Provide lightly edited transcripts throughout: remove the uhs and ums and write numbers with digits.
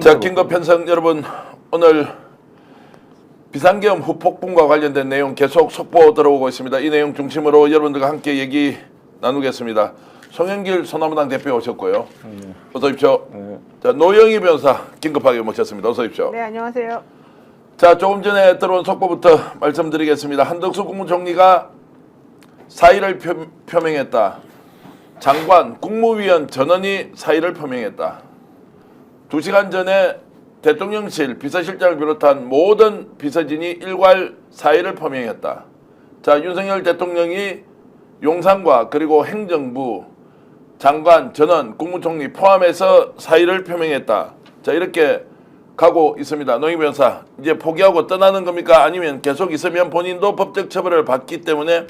자, 긴급 편성 여러분, 오늘 비상계엄 후폭풍과 관련된 내용 계속 속보 들어오고 있습니다. 이 내용 중심으로 여러분들과 함께 얘기 나누겠습니다. 송영길 소나무당 대표 오셨고요. 어서 오십시오. 자, 노영희 변호사 긴급하게 모셨습니다. 어서 오십시오. 네, 안녕하세요. 자, 조금 전에 들어온 속보부터 말씀드리겠습니다. 한덕수 국무총리가 사의를 표명했다. 장관, 국무위원 전원이 사의를 표명했다. 2시간 전에 대통령실 비서실장을 비롯한 모든 비서진이 일괄 사의를 표명했다. 자, 윤석열 대통령이 용산과 그리고 행정부, 장관, 전원, 국무총리 포함해서 사의를 표명했다. 자, 이렇게 가고 있습니다. 노영희 변호사, 이제 포기하고 떠나는 겁니까? 아니면 계속 있으면 본인도 법적 처벌을 받기 때문에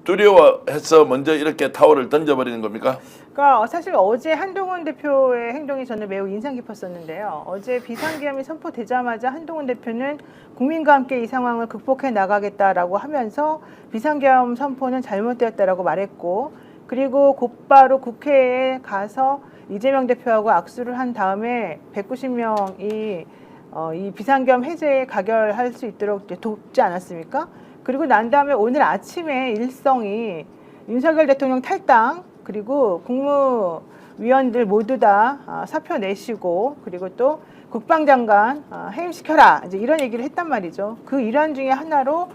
두려워해서 먼저 이렇게 타월을 던져버리는 겁니까? 그러니까 사실 어제 한동훈 대표의 행동이 저는 매우 인상 깊었었는데요. 어제 비상계엄이 선포되자마자 한동훈 대표는 국민과 함께 이 상황을 극복해 나가겠다라고 하면서 비상계엄 선포는 잘못되었다라고 말했고, 그리고 곧바로 국회에 가서 이재명 대표하고 악수를 한 다음에 190명이 이 비상계엄 해제에 가결할 수 있도록 돕지 않았습니까? 그리고 난 다음에 오늘 아침에 일성이 윤석열 대통령 탈당, 그리고 국무위원들 모두 다 사표 내시고, 그리고 또 국방장관 해임시켜라, 이제 이런 얘기를 했단 말이죠. 그 일환 중에 하나로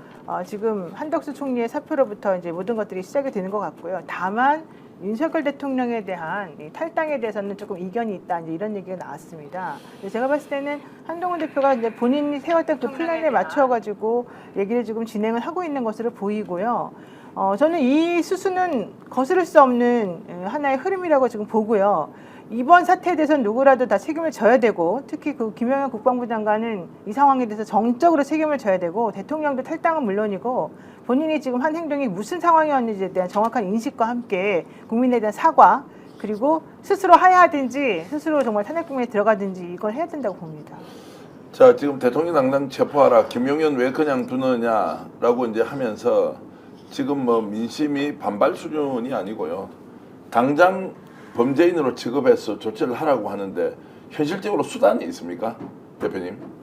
지금 한덕수 총리의 사표로부터 이제 모든 것들이 시작이 되는 것 같고요. 다만 윤석열 대통령에 대한 이 탈당에 대해서는 조금 이견이 있다, 이제 이런 얘기가 나왔습니다. 제가 봤을 때는 한동훈 대표가 이제 본인이 세웠던 그 플랜에 맞춰가지고 얘기를 지금 진행을 하고 있는 것으로 보이고요. 저는 이 수순은 거스를 수 없는 하나의 흐름이라고 지금 보고요. 이번 사태에 대해서는 누구라도 다 책임을 져야 되고, 특히 그 김영현 국방부 장관은 이 상황에 대해서 정적으로 책임을 져야 되고, 대통령도 탈당은 물론이고 본인이 지금 한 행동이 무슨 상황이었는지에 대한 정확한 인식과 함께 국민에 대한 사과, 그리고 스스로 하야하든지 스스로 정말 탄핵 국면에 들어가든지 이걸 해야 된다고 봅니다. 자, 지금 대통령 당장 체포하라, 김용현 왜 그냥 두느냐라고 이제 하면서 지금 뭐 민심이 반발 수준이 아니고요. 당장 범죄인으로 취급해서 조치를 하라고 하는데 현실적으로 수단이 있습니까, 대표님?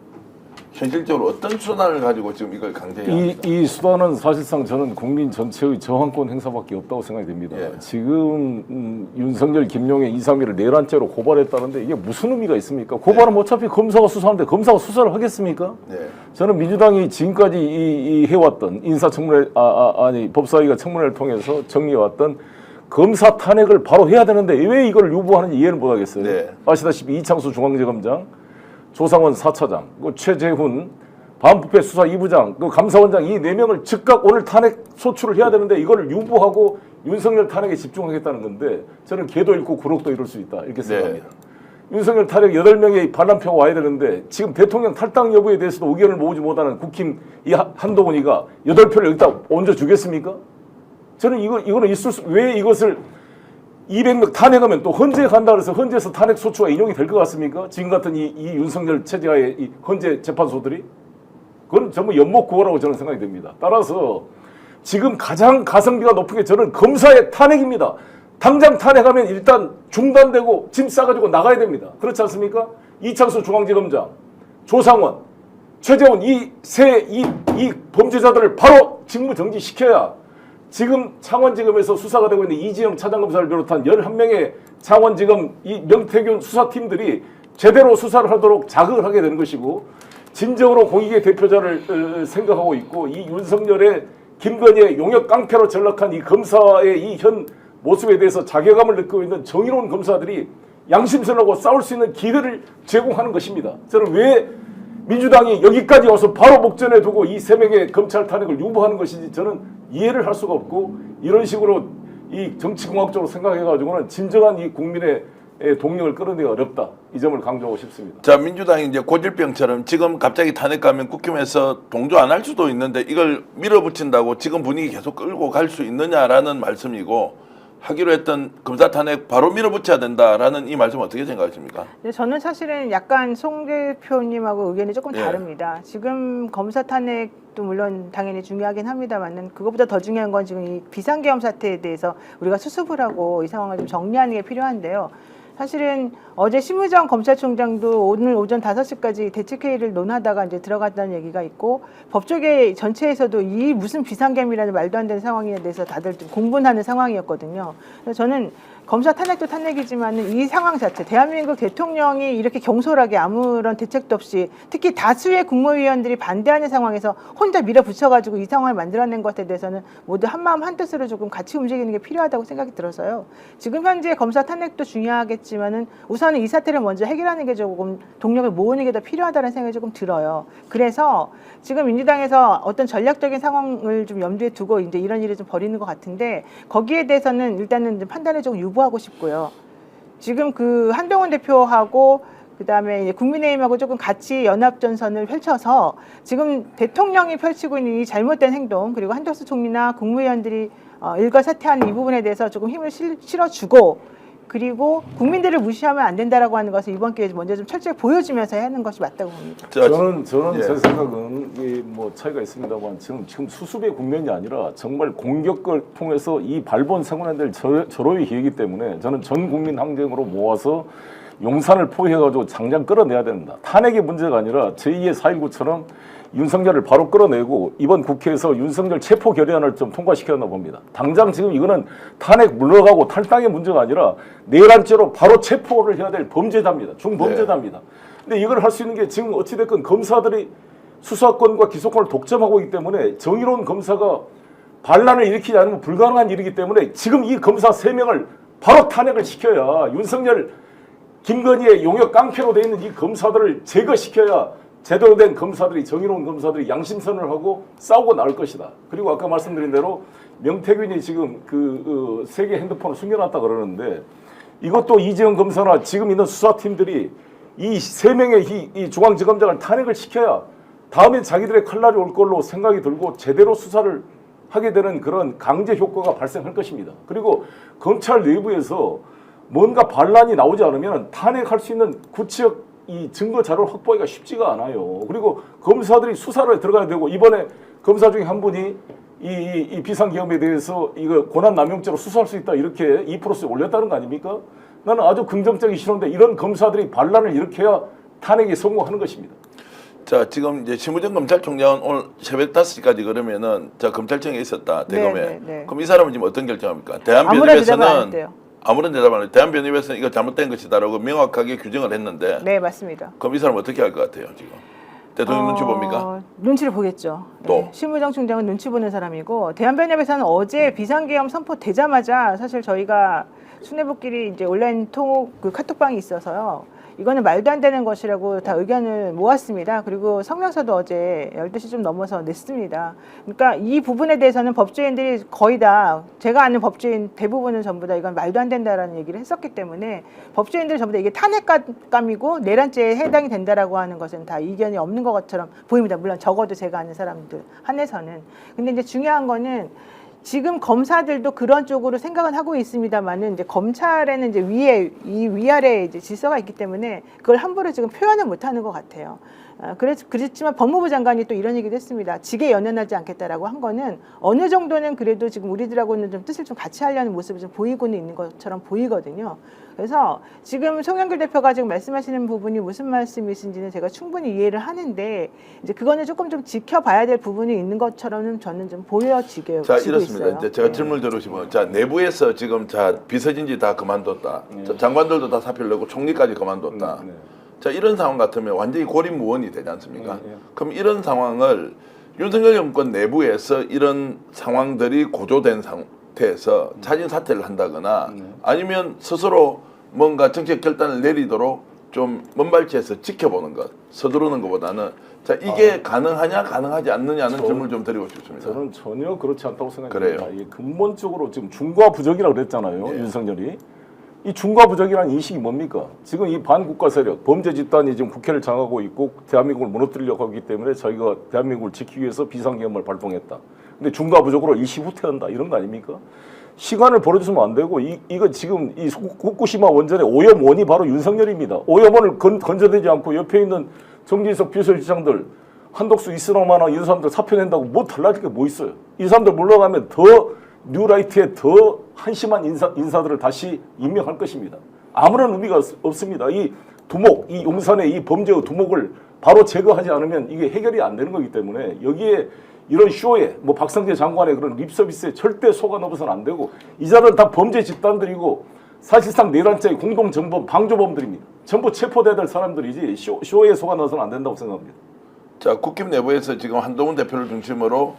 현실적으로 어떤 수단을 가지고 지금 이걸 강제해야 합니까? 이 수단은 사실상 저는 국민 전체의 저항권 행사밖에 없다고 생각이 됩니다. 예. 지금 윤석열, 김용현, 이상민을 내란죄로 고발했다는데 이게 무슨 의미가 있습니까? 고발은 어차피 검사가 수사하는데 검사가 수사를 하겠습니까? 네. 저는 민주당이 지금까지 이 해왔던 인사청문회, 법사위가 청문회를 통해서 정리해왔던 검사 탄핵을 바로 해야 되는데 왜 이걸 유보하는지 이해를 못하겠어요. 네. 아시다시피 이창수 중앙지검장, 조상원 4차장, 최재훈 반부패 수사 2부장, 감사원장 이 4명을 즉각 오늘 탄핵 소추를 해야 되는데 이걸 유보하고 윤석열 탄핵에 집중하겠다는 건데, 저는 개도 잃고 구록도 잃을 수 있다, 이렇게 생각합니다. 네. 윤석열 탄핵 8명의 반란표가 와야 되는데 지금 대통령 탈당 여부에 대해서도 의견을 모으지 못하는 국힘 이 한동훈이가 8표를 여기다 얹어주겠습니까? 저는 이거는 왜 이것을 200명 탄핵하면 또 헌재에 간다 그래서 헌재에서 탄핵 소추가 인용이 될 것 같습니까? 지금 같은 이 윤석열 체제하에 이 헌재 재판소들이? 그건 전부 연목구호라고 저는 생각이 됩니다. 따라서 지금 가장 가성비가 높은 게 저는 검사의 탄핵입니다. 당장 탄핵하면 일단 중단되고 짐 싸가지고 나가야 됩니다. 그렇지 않습니까? 이창수 중앙지검장, 조상원, 최재훈 이 범죄자들을 바로 직무 정지시켜야 지금 창원지검에서 수사가 되고 있는 이지영 차장검사를 비롯한 11명의 창원지검 이 명태균 수사팀들이 제대로 수사를 하도록 자극을 하게 되는 것이고, 진정으로 공익의 대표자를 생각하고 있고 이 윤석열의 김건희의 용역 깡패로 전락한 이 검사의 이 현 모습에 대해서 자괴감을 느끼고 있는 정의로운 검사들이 양심선하고 싸울 수 있는 기회를 제공하는 것입니다. 저는 왜 민주당이 여기까지 와서 바로 목전에 두고 이 3명의 검찰 탄핵을 유보하는 것인지 저는 이해를 할 수가 없고, 이런 식으로 이 정치공학적으로 생각해가지고는 진정한 이 국민의 동력을 끌어내기 어렵다, 이 점을 강조하고 싶습니다. 자, 민주당이 이제 고질병처럼 지금 갑자기 탄핵하면 국힘에서 동조 안 할 수도 있는데 이걸 밀어붙인다고 지금 분위기 계속 끌고 갈 수 있느냐라는 말씀이고, 하기로 했던 검사 탄핵 바로 밀어붙여야 된다라는 이 말씀 어떻게 생각하십니까? 네, 저는 사실은 약간 송 대표님하고 의견이 조금 예. 다릅니다. 지금 검사 탄핵도 물론 당연히 중요하긴 합니다만은 그것보다 더 중요한 건 지금 이 비상계엄 사태에 대해서 우리가 수습을 하고 이 상황을 좀 정리하는 게 필요한데요. 사실은 어제 심의정 검찰총장도 오늘 오전 5시까지 대책회의를 논하다가 이제 들어갔다는 얘기가 있고 법조계 전체에서도 이 무슨 비상계엄이라는 말도 안 되는 상황에 대해서 다들 좀 공분하는 상황이었거든요. 그래서 저는 검사 탄핵도 탄핵이지만 이 상황 자체, 대한민국 대통령이 이렇게 경솔하게 아무런 대책도 없이 특히 다수의 국무위원들이 반대하는 상황에서 혼자 밀어붙여가지고 이 상황을 만들어낸 것에 대해서는 모두 한마음 한뜻으로 조금 같이 움직이는 게 필요하다고 생각이 들어서요. 지금 현재 검사 탄핵도 중요하겠지만은 우선은 이 사태를 먼저 해결하는 게 조금 동력을 모으는 게 더 필요하다는 생각이 조금 들어요. 그래서 지금 민주당에서 어떤 전략적인 상황을 좀 염두에 두고 이제 이런 일을 좀 벌이는 것 같은데 거기에 대해서는 일단은 좀 판단을 좀 유보하고 싶고요. 지금 그 한동훈 대표하고 그다음에 국민의힘하고 조금 같이 연합전선을 펼쳐서 지금 대통령이 펼치고 있는 이 잘못된 행동 그리고 한덕수 총리나 국무위원들이 일과사퇴하는 이 부분에 대해서 조금 힘을 실어주고 그리고 국민들을 무시하면 안 된다라고 하는 것을 이번 기회에 먼저 좀 철저히 보여주면서 해야 하는 것이 맞다고 봅니다. 저는 예. 제 생각은 뭐 차이가 있습니다만 지금 수습의 국면이 아니라 정말 공격을 통해서 이 발본 생활들 절호의 기회이기 때문에 저는 전 국민 항쟁으로 모아서 용산을 포위해가지고 당장 끌어내야 된다. 탄핵의 문제가 아니라 제2의 4.19처럼 윤석열을 바로 끌어내고 이번 국회에서 윤석열 체포 결의안을 좀 통과시켜야 한다고 봅니다. 당장 지금 이거는 탄핵 물러가고 탈당의 문제가 아니라 내란죄로 바로 체포를 해야 될 범죄자입니다. 중범죄자입니다. 근데 이걸 할 수 있는 게 지금 어찌됐건 검사들이 수사권과 기소권을 독점하고 있기 때문에 정의로운 검사가 반란을 일으키지 않으면 불가능한 일이기 때문에 지금 이 검사 3명을 바로 탄핵을 시켜야 윤석열, 김건희의 용역 깡패로 돼 있는 이 검사들을 제거시켜야 제대로 된 검사들이 정의로운 검사들이 양심선을 하고 싸우고 나올 것이다. 그리고 아까 말씀드린 대로 명태균이 지금 그 3개 핸드폰을 숨겨놨다 그러는데 이것도 이재용 검사나 지금 있는 수사팀들이 이 3명의 이 중앙지검장을 탄핵을 시켜야 다음에 자기들의 칼날이 올 걸로 생각이 들고 제대로 수사를 하게 되는 그런 강제 효과가 발생할 것입니다. 그리고 검찰 내부에서 뭔가 반란이 나오지 않으면 탄핵할 수 있는 구체적 이 증거 자료를 확보하기가 쉽지가 않아요. 그리고 검사들이 수사를 들어가야 되고 이번에 검사 중에 한 분이 이 비상계엄에 대해서 이거 권한남용죄로 수사할 수 있다 이렇게 2%에 올렸다는 거 아닙니까? 나는 아주 긍정적인 실험인데 이런 검사들이 반란을 일으켜야 탄핵에 성공하는 것입니다. 자, 지금 이제 심우정 검찰총장은 오늘 새벽 5시까지 그러면은 자 검찰청에 있었다 대검에. 네. 그럼 이 사람은 지금 어떤 결정합니까? 아무런 대답을 안 했대요. 아무런 대답 안 해요. 대한변협에서는 이거 잘못된 것이다라고 명확하게 규정을 했는데. 네, 맞습니다. 그럼 이 사람 어떻게 할 것 같아요, 지금? 대통령 눈치 봅니까? 눈치를 보겠죠. 또? 네, 심우정 총장은 눈치 보는 사람이고 대한변협에서는 어제 비상계엄 선포되자마자 사실 저희가 수뇌부끼리 이제 온라인 그 카톡방이 있어서요. 이거는 말도 안 되는 것이라고 다 의견을 모았습니다. 그리고 성명서도 어제 12시 좀 넘어서 냈습니다. 그러니까 이 부분에 대해서는 법조인들이 거의 다 제가 아는 법조인 대부분은 전부 다 이건 말도 안 된다라는 얘기를 했었기 때문에 법조인들 전부 다 이게 탄핵감이고 내란죄에 해당이 된다라고 하는 것은 다 이견이 없는 것처럼 보입니다. 물론 적어도 제가 아는 사람들 한해서는. 근데 이제 중요한 거는 지금 검사들도 그런 쪽으로 생각은 하고 있습니다만은 이제 검찰에는 이제 위아래 이제 질서가 있기 때문에 그걸 함부로 지금 표현을 못하는 것 같아요. 그렇지만 법무부 장관이 또 이런 얘기도 했습니다. 직에 연연하지 않겠다라고 한 거는 어느 정도는 그래도 지금 우리들하고는 좀 뜻을 좀 같이 하려는 모습이 좀 보이고는 있는 것처럼 보이거든요. 그래서 지금 송영길 대표가 지금 말씀하시는 부분이 무슨 말씀이신지는 제가 충분히 이해를 하는데 이제 그거는 조금 좀 지켜봐야 될 부분이 있는 것처럼은 저는 좀 보여지게 자, 지고 이렇습니다. 있어요. 이제 제가 질문 드리시면 자, 내부에서 지금 자, 비서진지 다 그만뒀다. 자, 장관들도 다 사표를 내고 총리까지 그만뒀다. 자, 이런 상황 같으면 완전히 고립무원이 되지 않습니까? 그럼 이런 상황을 윤석열 정권 내부에서 이런 상황들이 고조된 상태에서 자진 사퇴를 한다거나 아니면 스스로 뭔가 정책 결단을 내리도록 좀 먼발치에서 지켜보는 것, 서두르는 것보다는 자, 이게 가능하냐 가능하지 않느냐는 질문을 좀 드리고 싶습니다. 저는 전혀 그렇지 않다고 생각합니다. 그래요? 이게 근본적으로 지금 중과 부적이라고 그랬잖아요. 예. 윤석열이. 이 중과 부적이라는 인식이 뭡니까? 지금 이 반국가 세력, 범죄 집단이 지금 국회를 장악하고 있고 대한민국을 무너뜨리려고 하기 때문에 저희가 대한민국을 지키기 위해서 비상계엄을 발동했다. 근데 중과 부적으로 일시 후퇴한다. 이런 거 아닙니까? 시간을 벌어주면 안 되고 이거 지금 이 후쿠시마 원전의 오염원이 바로 윤석열입니다. 오염원을 건져내지 않고 옆에 있는 정진석 비서실장들 한덕수 이스라마나 이런 사람들 사표 낸다고 뭐 달라질 게 뭐 있어요. 이 사람들 물러가면 더 뉴라이트에 더 한심한 인사들을 다시 임명할 것입니다. 아무런 의미가 없습니다. 이 두목, 이 용산의 이 범죄의 두목을 바로 제거하지 않으면 이게 해결이 안 되는 거기 때문에 여기에 이런 쇼에 뭐 박성재 장관의 그런 립서비스에 절대 속아 넘어서는 안 되고 이 자들은 다 범죄 집단들이고 사실상 내란죄의 공동정범, 방조범들입니다. 전부 체포돼야 될 사람들이지 쇼에 속아 넣어서는 안 된다고 생각합니다. 자, 국힘 내부에서 지금 한동훈 대표를 중심으로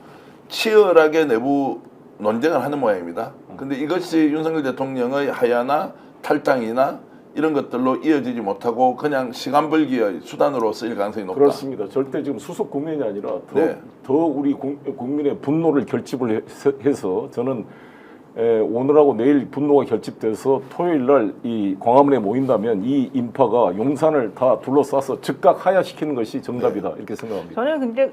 치열하게 내부 논쟁을 하는 모양입니다. 근데 이것이 윤석열 대통령의 하야나 탈당이나 이런 것들로 이어지지 못하고 그냥 시간 벌기의 수단으로 쓰일 가능성이 높다. 그렇습니다. 절대 지금 수습 국면이 아니라 더 우리 국민의 분노를 결집을 해서 저는 오늘하고 내일 분노가 결집돼서 토요일 날 이 광화문에 모인다면 이 인파가 용산을 다 둘러싸서 즉각 하야시키는 것이 정답이다 이렇게 생각합니다. 저는 근데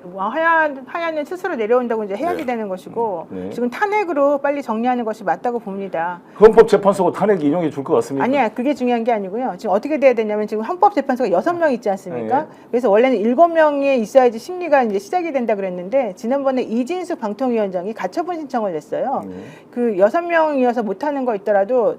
하야는 스스로 내려온다고 이제 해야지 되는 것이고 네. 지금 탄핵으로 빨리 정리하는 것이 맞다고 봅니다. 헌법재판소가 탄핵 인용해 줄 것 같습니다. 아니야, 그게 중요한 게 아니고요. 지금 어떻게 돼야 되냐면 지금 헌법재판소가 6명 있지 않습니까? 네. 그래서 원래는 7명이 있어야지 심리가 이제 시작이 된다 그랬는데 지난번에 이진숙 방통위원장이 가처분 신청을 냈어요. 그 6명이어서 못하는 거 있더라도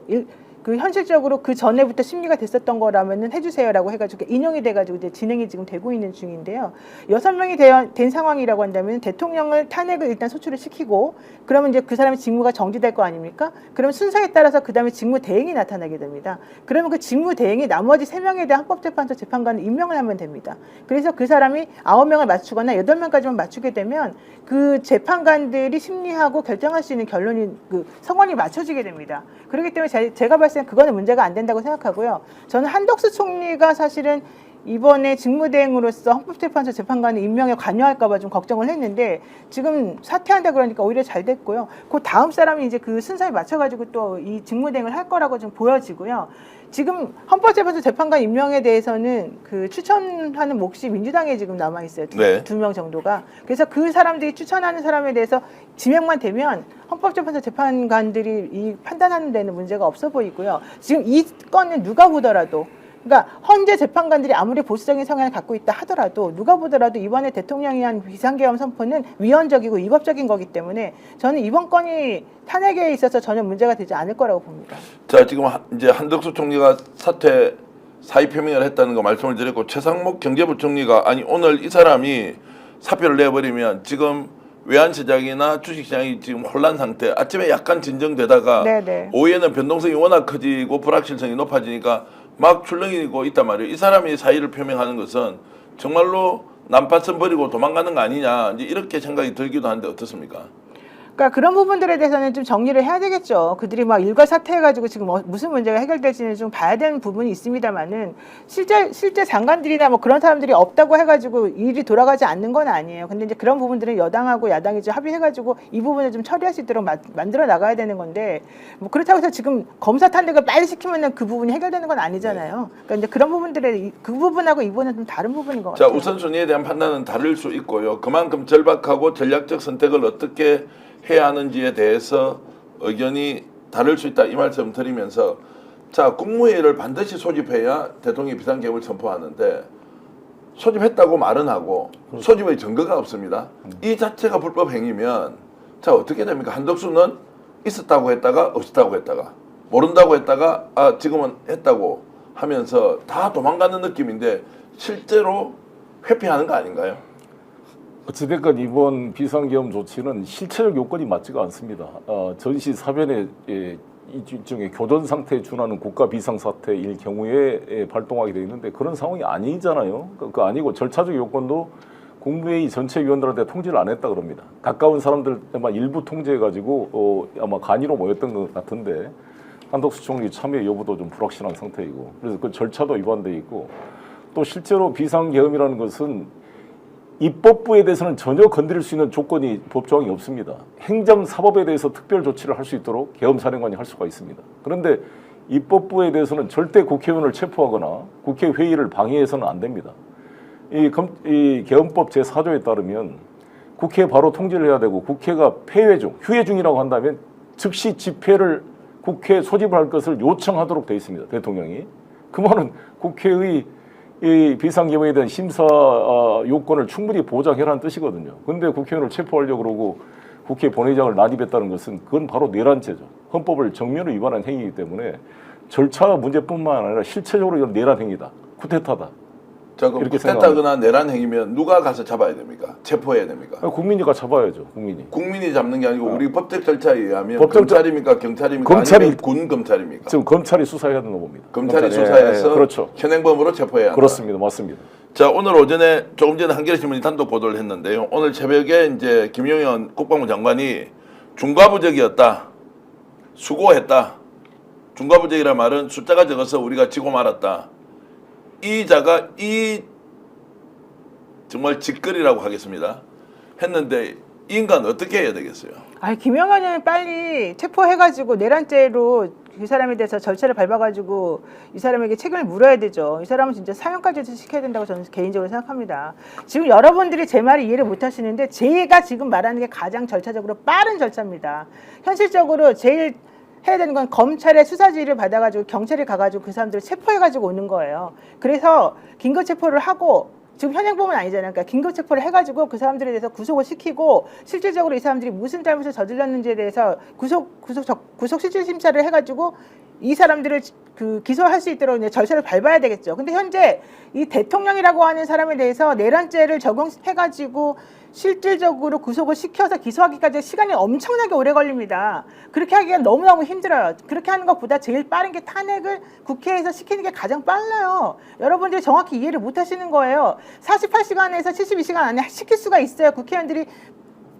그 현실적으로 그 전에부터 심리가 됐었던 거라면은 해주세요라고 해가지고 인용이 돼가지고 이제 진행이 지금 되고 있는 중인데요. 6명이 된 상황이라고 한다면 대통령을 탄핵을 일단 소추를 시키고 그러면 이제 그 사람의 직무가 정지될 거 아닙니까? 그러면 순서에 따라서 그 다음에 직무 대행이 나타나게 됩니다. 그러면 그 직무 대행이 나머지 3명에 대한 헌법재판소 재판관을 임명을 하면 됩니다. 그래서 그 사람이 9명을 맞추거나 8명까지만 맞추게 되면 그 재판관들이 심리하고 결정할 수 있는 결론이 그 성원이 맞춰지게 됩니다. 그렇기 때문에 제가 봤을 땐 그거는 문제가 안 된다고 생각하고요. 저는 한덕수 총리가 사실은 이번에 직무대행으로서 헌법재판소 재판관을 임명에 관여할까 봐 좀 걱정을 했는데 지금 사퇴한다 그러니까 오히려 잘 됐고요. 그 다음 사람이 이제 그 순서에 맞춰가지고 또 이 직무대행을 할 거라고 좀 보여지고요. 지금 헌법재판소 재판관 임명에 대해서는 그 추천하는 몫이 민주당에 지금 남아 있어요. 네. 2명 정도가. 그래서 그 사람들이 추천하는 사람에 대해서 지명만 되면 헌법재판소 재판관들이 이 판단하는 데는 문제가 없어 보이고요. 지금 이 건은 누가 보더라도 그러니까 헌재 재판관들이 아무리 보수적인 성향을 갖고 있다 하더라도 누가 보더라도 이번에 대통령이 한 비상계엄 선포는 위헌적이고 위법적인 거기 때문에 저는 이번 건이 탄핵에 있어서 전혀 문제가 되지 않을 거라고 봅니다. 자, 지금 이제 한덕수 총리가 사퇴 사의 표명을 했다는 거 말씀을 드렸고 최상목 경제부총리가 아니 오늘 이 사람이 사표를 내버리면 지금 외환시장이나 주식시장이 지금 혼란 상태. 아침에 약간 진정되다가 네네. 오후에는 변동성이 워낙 커지고 불확실성이 높아지니까 막 출렁이고 있단 말이에요. 이 사람이 사의를 표명하는 것은 정말로 난파선 버리고 도망가는 거 아니냐 이제 이렇게 생각이 들기도 한데 어떻습니까? 그러니까 그런 부분들에 대해서는 좀 정리를 해야 되겠죠. 그들이 막 일괄 사퇴해가지고 지금 무슨 문제가 해결될지는 좀 봐야 되는 부분이 있습니다만은 실제 장관들이나 뭐 그런 사람들이 없다고 해가지고 일이 돌아가지 않는 건 아니에요. 근데 이제 그런 부분들은 여당하고 야당이 좀 합의해가지고 이 부분을 좀 처리할 수 있도록 만들어 나가야 되는 건데 뭐 그렇다고 해서 지금 검사 탄핵을 빨리 시키면은 그 부분이 해결되는 건 아니잖아요. 그러니까 이제 그런 부분들의 그 부분하고 이 부분은 좀 다른 부분인 것 같아요. 자, 우선순위에 대한 판단은 다를 수 있고요. 그만큼 절박하고 전략적 선택을 어떻게 해야 하는지에 대해서 의견이 다를 수 있다 이 말씀 드리면서 자, 국무회의를 반드시 소집해야 대통령이 비상계엄을 선포하는데 소집했다고 말은 하고 소집의 증거가 없습니다. 이 자체가 불법 행위면 자 어떻게 됩니까? 한덕수는 있었다고 했다가 없었다고 했다가 모른다고 했다가 아 지금은 했다고 하면서 다 도망가는 느낌인데 실제로 회피하는 거 아닌가요? 어찌됐건 이번 비상계엄 조치는 실체적 요건이 맞지가 않습니다. 전시 사변의 일종의 교전 상태에 준하는 국가 비상사태일 경우에 발동하게 되어 있는데 그런 상황이 아니잖아요. 그 아니고 절차적 요건도 국무회의 전체 위원들한테 통지를 안 했다 그럽니다. 가까운 사람들만 일부 통제해가지고 아마 간이로 모였던 것 같은데 한덕수 총리 참여 여부도 좀 불확실한 상태이고 그래서 그 절차도 위반돼 있고 또 실제로 비상계엄이라는 것은 입법부에 대해서는 전혀 건드릴 수 있는 조건이 법조항이 없습니다. 행정사법에 대해서 특별 조치를 할 수 있도록 계엄사령관이 할 수가 있습니다. 그런데 입법부에 대해서는 절대 국회의원을 체포하거나 국회 회의를 방해해서는 안 됩니다. 이 계엄법 제4조에 따르면 국회에 바로 통지를 해야 되고 국회가 폐회 중, 휴회 중이라고 한다면 즉시 집회를 국회에 소집을 할 것을 요청하도록 되어 있습니다. 대통령이. 그 말은 국회의 이 비상계엄에 대한 심사 요건을 충분히 보장해라는 뜻이거든요. 근데 국회의원을 체포하려고 그러고 국회 본회의장을 난입했다는 것은 그건 바로 내란죄죠. 헌법을 정면으로 위반한 행위이기 때문에 절차 문제뿐만 아니라 실체적으로 이건 내란 행위다, 쿠데타다. 자, 그럼 이렇게 쿠데타거나 내란 행위면 누가 가서 잡아야 됩니까? 체포해야 됩니까? 국민이가 잡아야죠. 국민이. 국민이 잡는 게 아니고 우리 법적 절차에 의하면 법적 검찰입니까? 경찰입니까? 검찰이- 아니면 군 검찰입니까? 지금 검찰이 수사해야 된다고 봅니다. 검찰이 검찰이. 수사해서 그렇죠. 현행범으로 체포해야 한다. 그렇습니다. 맞습니다. 자, 오늘 오전에 조금 전에 한겨레 신문이 단독 보도를 했는데요. 오늘 새벽에 이제 김용현 국방부 장관이 중과부적이었다, 수고했다. 중과부적이란 말은 숫자가 적어서 우리가 지고 말았다. 이 자가 이 정말 짓거리라고 하겠습니다. 했는데 이 인간 어떻게 해야 되겠어요? 아니, 김영환은 빨리 체포해가지고 내란죄로 그 사람에 대해서 절차를 밟아가지고 이 사람에게 책임을 물어야 되죠. 이 사람은 진짜 사형까지 시켜야 된다고 저는 개인적으로 생각합니다. 지금 여러분들이 제 말을 이해를 못 하시는데 제가 지금 말하는 게 가장 절차적으로 빠른 절차입니다. 현실적으로 제일 해야 되는 건 검찰의 수사지휘를 받아가지고 경찰이 가가지고 그 사람들을 체포해가지고 오는 거예요. 그래서 긴급체포를 하고 지금 현행범은 아니잖아요. 그러니까 긴급체포를 해가지고 그 사람들에 대해서 구속을 시키고 실질적으로 이 사람들이 무슨 잘못을 저질렀는지에 대해서 구속 실질 심사를 해가지고 이 사람들을 그 기소할 수 있도록 이제 절차를 밟아야 되겠죠. 근데 현재 이 대통령이라고 하는 사람에 대해서 내란죄를 적용해가지고 실질적으로 구속을 시켜서 기소하기까지 시간이 엄청나게 오래 걸립니다. 그렇게 하기가 너무너무 힘들어요. 그렇게 하는 것보다 제일 빠른 게 탄핵을 국회에서 시키는 게 가장 빨라요. 여러분들이 정확히 이해를 못 하시는 거예요. 48시간에서 72시간 안에 시킬 수가 있어요. 국회의원들이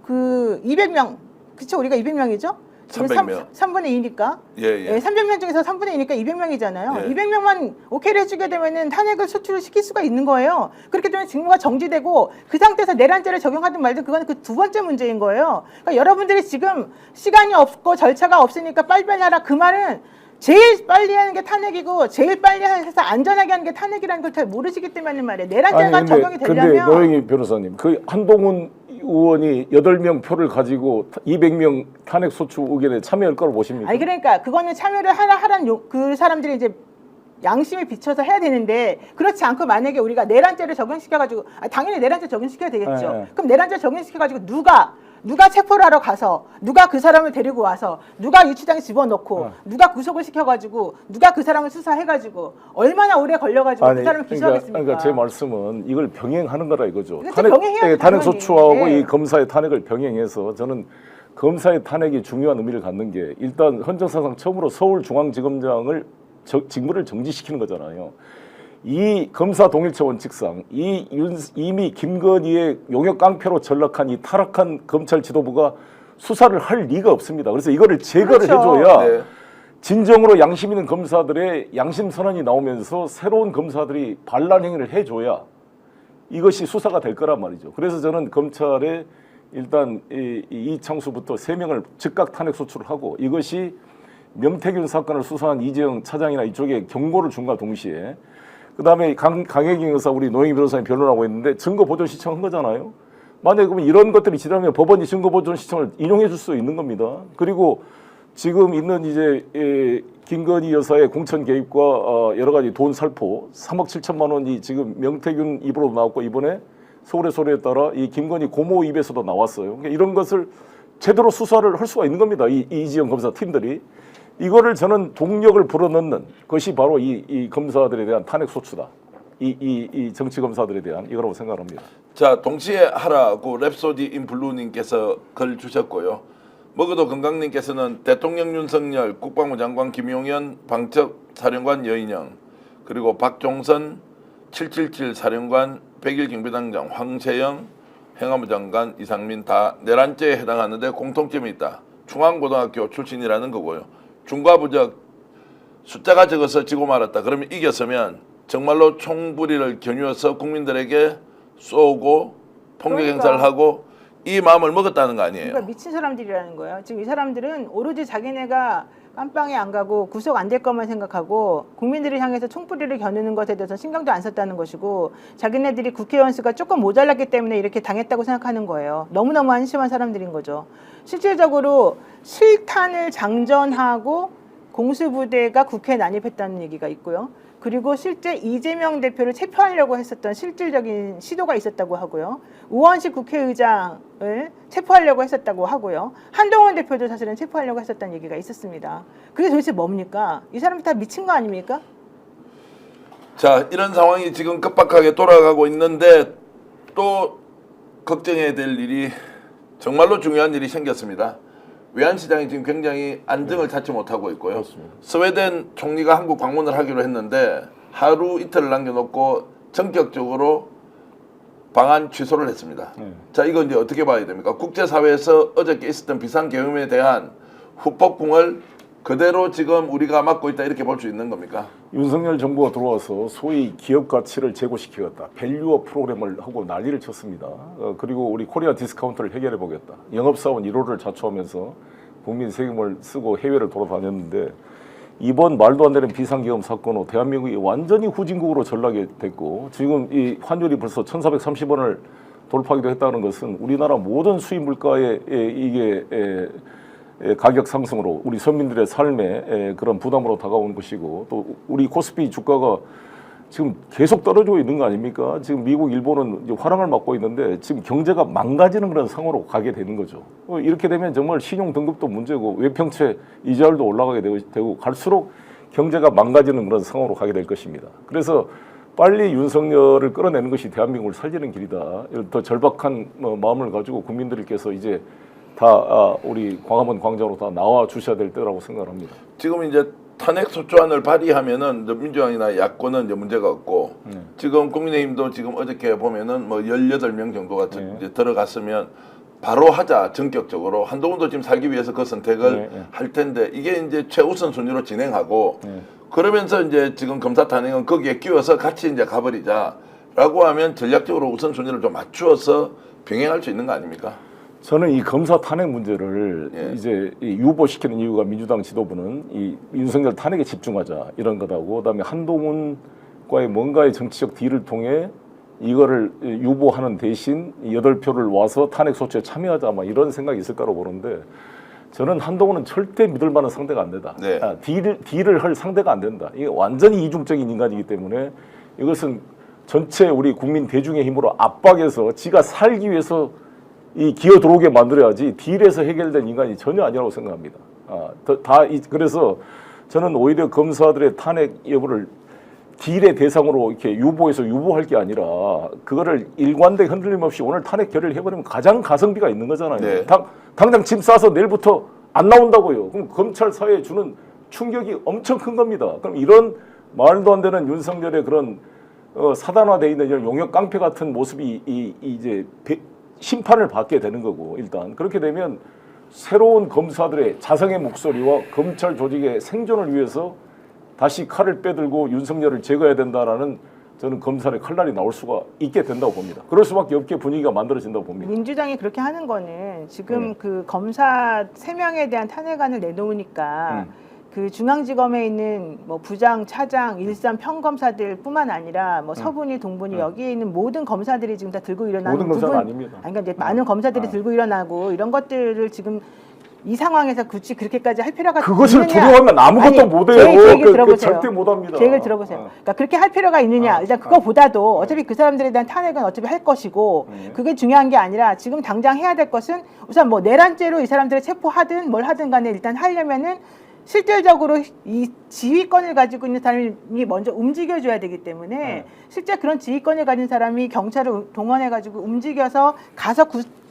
그 200명, 그쵸? 우리가 200명이죠? 300명. 3분의 2니까. 예. 300명 중에서 3분의 2니까 200명이잖아요. 예. 200명만 오케이를 해주게 되면은 탄핵을 소추를 시킬 수가 있는 거예요. 그렇게 되면 직무가 정지되고 그 상태에서 내란죄를 적용하든 말든 그건 그 두 번째 문제인 거예요. 그러니까 여러분들이 지금 시간이 없고 절차가 없으니까 빨리빨리 하라. 그 말은 제일 빨리 하는 게 탄핵이고 제일 빨리 해서 안전하게 하는 게 탄핵이라는 걸 잘 모르시기 때문에 말이에요. 내란죄가 적용이 근데 되려면 노영희 변호사님, 그 한동훈 의원이 8명 표를 가지고 200명 탄핵 소추 의견에 참여할 거로 보십니까? 아니 그러니까 그거는 참여를 하라는 그 사람들이 이제 양심에 비춰서 해야 되는데 그렇지 않고 만약에 우리가 내란죄를 적용시켜가지고 당연히 내란죄 적용시켜야 되겠죠. 네. 그럼 내란죄 적용시켜가지고 누가 체포를 하러 가서 누가 그 사람을 데리고 와서 누가 유치장에 집어넣고 누가 구속을 시켜가지고 누가 그 사람을 수사해가지고 얼마나 오래 걸려가지고 그 사람을 기소하겠습니까? 그러니까 제 말씀은 이걸 병행하는 거라 이거죠. 그렇죠, 병행해야죠, 탄핵 당연히. 소추하고 네. 이 검사의 탄핵을 병행해서 저는 검사의 탄핵이 중요한 의미를 갖는 게 일단 헌정사상 처음으로 서울중앙지검장을 직무를 정지시키는 거잖아요. 이 검사 동일체 원칙상 이미 김건희의 용역 깡패로 전락한 이 타락한 검찰 지도부가 수사를 할 리가 없습니다. 그래서 이거를 제거를 그렇죠. 해줘야 네. 진정으로 양심 있는 검사들의 양심 선언이 나오면서 새로운 검사들이 반란 행위를 해줘야 이것이 수사가 될 거란 말이죠. 그래서 저는 검찰에 일단 이창수부터 3명을 즉각 탄핵 소추를 하고 이것이 명태균 사건을 수사한 이재영 차장이나 이쪽에 경고를 준과 동시에 그다음에 강혜경 의사 우리 노영희 변호사님 변론하고 있는데 증거 보존 신청한 거잖아요. 만약에 그러면 이런 것들이 지나면 법원이 증거 보존 신청을 인용해 줄 수 있는 겁니다. 그리고 지금 있는 이제 김건희 여사의 공천 개입과 여러 가지 돈 살포 3억 7천만 원이 지금 명태균 입으로 나왔고 이번에 서울의 소리에 따라 이 김건희 고모 입에서도 나왔어요. 그러니까 이런 것을 제대로 수사를 할 수가 있는 겁니다. 이지영 검사 팀들이. 이거를 저는 동력을 불어넣는 것이 바로 이 검사들에 대한 탄핵 소추다. 이 정치 검사들에 대한 이거라고 생각합니다. 자, 동시에 하라고 랩소디 인블루님께서 글 주셨고요. 먹어도 건강님께서는 대통령 윤석열, 국방부 장관 김용현, 방첩 사령관 여인영, 그리고 박종선, 777 사령관, 백일 경비단장 황세영, 행안부 장관 이상민 다 내란죄에 해당하는데 공통점이 있다. 중앙고등학교 출신이라는 거고요. 중과부적 숫자가 적어서 지고 말았다. 그러면 이겼으면 정말로 총부리를 겨누어서 국민들에게 쏘고 폭력 행사를 하고 이 마음을 먹었다는 거 아니에요. 그러니까 미친 사람들이라는 거예요. 지금 이 사람들은 오로지 자기네가 깜빵에 안 가고 구속 안 될 것만 생각하고 국민들을 향해서 총부리를 겨누는 것에 대해서 신경도 안 썼다는 것이고 자기네들이 국회의원 수가 조금 모자랐기 때문에 이렇게 당했다고 생각하는 거예요. 너무너무 한심한 사람들인 거죠. 실질적으로 실탄을 장전하고 공수부대가 국회에 난입했다는 얘기가 있고요. 그리고 실제 이재명 대표를 체포하려고 했었던 실질적인 시도가 있었다고 하고요. 우원식 국회의장을 체포하려고 했었다고 하고요. 한동훈 대표도 사실은 체포하려고 했었다는 얘기가 있었습니다. 그게 도대체 뭡니까? 이 사람들 다 미친 거 아닙니까? 자, 이런 상황이 지금 급박하게 돌아가고 있는데 또 걱정해야 될 일이 정말로 중요한 일이 생겼습니다. 외환시장이 지금 굉장히 안정을 찾지 못하고 있고요. 그렇습니다. 스웨덴 총리가 한국 방문을 하기로 했는데 하루 이틀을 남겨놓고 전격적으로 방한 취소를 했습니다. 자, 이건 이제 어떻게 봐야 됩니까? 국제사회에서 어저께 있었던 비상계엄에 대한 후폭풍을 그대로 지금 우리가 맡고 있다 이렇게 볼 수 있는 겁니까? 윤석열 정부가 들어와서 소위 기업 가치를 제고시키겠다. 밸류업 프로그램을 하고 난리를 쳤습니다. 그리고 우리 코리아 디스카운트를 해결해 보겠다. 영업사원 1호를 자초하면서 국민 세금을 쓰고 해외를 돌아다녔는데 이번 말도 안 되는 비상계엄 사건으로 대한민국이 완전히 후진국으로 전락이 됐고 지금 이 환율이 벌써 1,430원을 돌파하기도 했다는 것은 우리나라 모든 수입 물가에 이게 가격 상승으로 우리 서민들의 삶에 그런 부담으로 다가오는 것이고 또 우리 코스피 주가가 지금 계속 떨어지고 있는 거 아닙니까? 지금 미국, 일본은 이제 화랑을 맞고 있는데 지금 경제가 망가지는 그런 상황으로 가게 되는 거죠. 이렇게 되면 정말 신용 등급도 문제고 외평채 이자율도 올라가게 되고 갈수록 경제가 망가지는 그런 상황으로 가게 될 것입니다. 그래서 빨리 윤석열을 끌어내는 것이 대한민국을 살리는 길이다. 이런 더 절박한 마음을 가지고 국민들께서 이제 다 우리 광화문 광장으로 다 나와 주셔야 될 때라고 생각합니다. 지금 이제 탄핵 소추안을 발의하면은 이제 민주당이나 야권은 이제 문제가 없고 지금 국민의힘도 지금 어저께 보면은 뭐 18명 정도가 이제 들어갔으면 바로 하자 전격적으로 한동훈도 지금 살기 위해서 그 선택을 할 텐데 이게 이제 최우선 순위로 진행하고 그러면서 이제 지금 검사 탄핵은 거기에 끼워서 같이 이제 가버리자라고 하면 전략적으로 우선 순위를 좀 맞추어서 병행할 수 있는 거 아닙니까? 저는 이 검사 탄핵 문제를 이제 유보시키는 이유가 민주당 지도부는 이 윤석열 탄핵에 집중하자 이런 거다고 그다음에 한동훈과의 뭔가의 정치적 딜을 통해 이거를 유보하는 대신 8표를 와서 탄핵 소추에 참여하자 막 이런 생각이 있을 거라고 보는데 저는 한동훈은 절대 믿을 만한 상대가 안 된다. 네. 딜을 할 상대가 안 된다. 이게 완전히 이중적인 인간이기 때문에 이것은 전체 우리 국민 대중의 힘으로 압박해서 지가 살기 위해서 이 기어 들어오게 만들어야지 딜에서 해결된 인간이 전혀 아니라고 생각합니다. 그래서 저는 오히려 검사들의 탄핵 여부를 딜의 대상으로 이렇게 유보할 게 아니라 그거를 일관되게 흔들림 없이 오늘 탄핵 결의를 해버리면 가장 가성비가 있는 거잖아요. 네. 당장 짐 싸서 내일부터 안 나온다고요. 그럼 검찰 사회에 주는 충격이 엄청 큰 겁니다. 그럼 이런 말도 안 되는 윤석열의 그런 사단화되어 있는 이런 용역 깡패 같은 모습이 이제 심판을 받게 되는 거고 일단 그렇게 되면 새로운 검사들의 자성의 목소리와 검찰 조직의 생존을 위해서 다시 칼을 빼들고 윤석열을 제거해야 된다라는 저는 검찰의 칼날이 나올 수가 있게 된다고 봅니다. 그럴 수밖에 없게 분위기가 만들어진다고 봅니다. 민주당이 그렇게 하는 거는 지금 그 검사 3명에 대한 탄핵안을 내놓으니까 그 중앙지검에 있는 뭐 부장, 차장, 일선 평검사들뿐만 아니라 뭐 서분이, 동분이 여기에 있는 모든 검사들이 지금 다 들고 일어나는 모든 검사는 아닙니다. 그러니까 이제 많은 검사들이 들고 일어나고 이런 것들을 지금 이 상황에서 굳이 그렇게까지 할 필요가 그것을 있느냐? 두려워하면 아무것도 못해요. 제 얘기 들어보세요. 절대 못합니다. 제 얘기를 들어보세요. 그러니까 그렇게 할 필요가 있느냐? 일단 그거보다도 어차피 그 사람들에 대한 탄핵은 어차피 할 것이고 그게 중요한 게 아니라 지금 당장 해야 될 것은 우선 뭐 내란죄로 이 사람들을 체포하든 뭘 하든 간에 일단 하려면은 실질적으로 이 지휘권을 가지고 있는 사람이 먼저 움직여줘야 되기 때문에 실제 그런 지휘권을 가진 사람이 경찰을 동원해가지고 움직여서 가서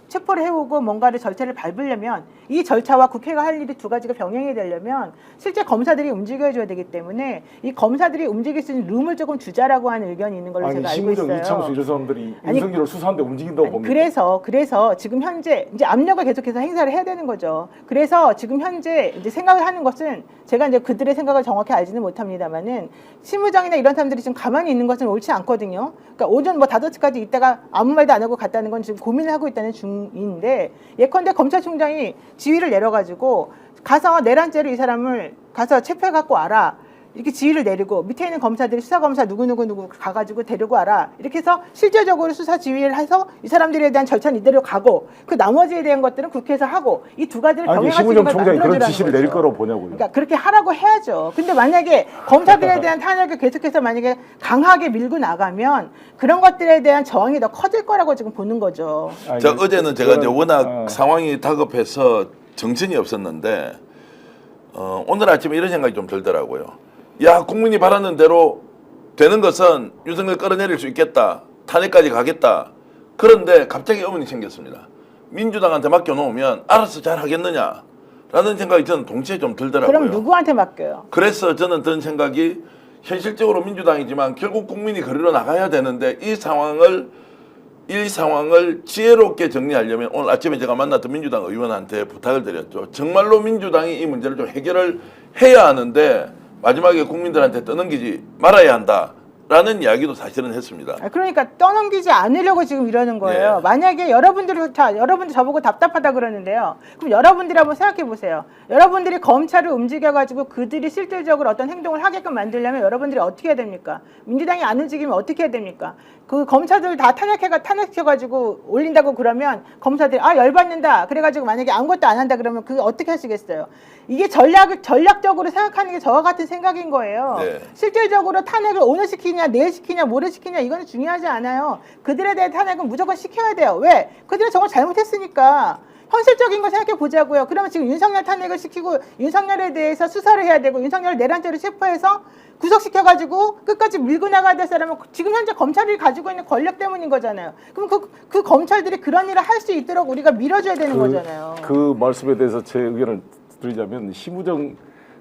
체포를 해오고 뭔가를 절차를 밟으려면 이 절차와 국회가 할 일이 두 가지가 병행이 되려면 실제 검사들이 움직여줘야 되기 때문에 이 검사들이 움직일 수 있는 룸을 조금 주자라고 하는 의견이 있는 걸로 제가 알고 있어요. 이창수 이런 사람들이 윤석열을 수사하는데 움직인다고 봅니다. 그래서 지금 현재 이제 압력을 계속해서 행사를 해야 되는 거죠. 그래서 지금 현재 이제 생각을 하는 것은 제가 이제 그들의 생각을 정확히 알지는 못합니다만은 실무장이나 이런 사람들이 지금 가만히 있는 것은 옳지 않거든요. 그러니까 오전 뭐 5시까지 있다가 아무 말도 안 하고 갔다는 건 지금 고민을 하고 있다는 중인데 예컨대 검찰총장이 지휘를 내려가지고 가서 내란죄로 이 사람을 가서 체포해 갖고 와라. 이렇게 지휘를 내리고 밑에 있는 검사들이 수사검사 누구 가가지고 데리고 와라 이렇게 해서 실제적으로 수사 지휘를 해서 이 사람들에 대한 절차는 이대로 가고 그 나머지에 대한 것들은 국회에서 하고 이 두 가지를 병행할 수 있는 심우정 걸 총장이 그런 만들어주라는 지시를 거죠. 내릴 거라고 보냐고요. 그러니까 그렇게 하라고 해야죠. 근데 만약에 검사들에 대한 탄핵을 계속해서 만약에 강하게 밀고 나가면 그런 것들에 대한 저항이 더 커질 거라고 지금 보는 거죠. 아니, 자, 어제는 제가 이제 그거는, 워낙 상황이 다급해서 정신이 없었는데 오늘 아침에 이런 생각이 좀 들더라고요. 야, 국민이 바라는 대로 되는 것은 윤석열 끌어내릴 수 있겠다. 탄핵까지 가겠다. 그런데 갑자기 의문이 생겼습니다. 민주당한테 맡겨놓으면 알아서 잘 하겠느냐 라는 생각이 저는 동시에 좀 들더라고요. 그럼 누구한테 맡겨요? 그래서 저는 든 생각이 현실적으로 민주당이지만 결국 국민이 거리로 나가야 되는데 이 상황을 지혜롭게 정리하려면 오늘 아침에 제가 만났던 민주당 의원한테 부탁을 드렸죠. 정말로 민주당이 이 문제를 좀 해결을 해야 하는데 마지막에 국민들한테 떠넘기지 말아야 한다라는 이야기도 사실은 했습니다. 그러니까 떠넘기지 않으려고 지금 이러는 거예요. 예. 만약에 여러분들 저보고 답답하다 그러는데요. 그럼 여러분들이 한번 생각해 보세요. 여러분들이 검찰을 움직여가지고 그들이 실질적으로 어떤 행동을 하게끔 만들려면 여러분들이 어떻게 해야 됩니까? 민주당이 안 움직이면 어떻게 해야 됩니까? 그 검사들 다 탄핵해가지고 올린다고 그러면 검사들이 열받는다. 그래가지고 만약에 아무것도 안 한다 그러면 그게 어떻게 하시겠어요? 이게 전략적으로 생각하는 게 저와 같은 생각인 거예요. 네. 실질적으로 탄핵을 오늘 시키냐, 내일 시키냐, 모레 시키냐 이거는 중요하지 않아요. 그들에 대한 탄핵은 무조건 시켜야 돼요. 왜? 그들은 정말 잘못했으니까. 현실적인 거 생각해 보자고요. 그러면 지금 윤석열 탄핵을 시키고 윤석열에 대해서 수사를 해야 되고 윤석열을 내란죄로 체포해서 구속시켜가지고 끝까지 밀고 나가야 될 사람은 지금 현재 검찰이 가지고 있는 권력 때문인 거잖아요. 그럼 그 검찰들이 그런 일을 할 수 있도록 우리가 밀어줘야 되는 거잖아요. 그 말씀에 대해서 제 의견을 드리자면 심우정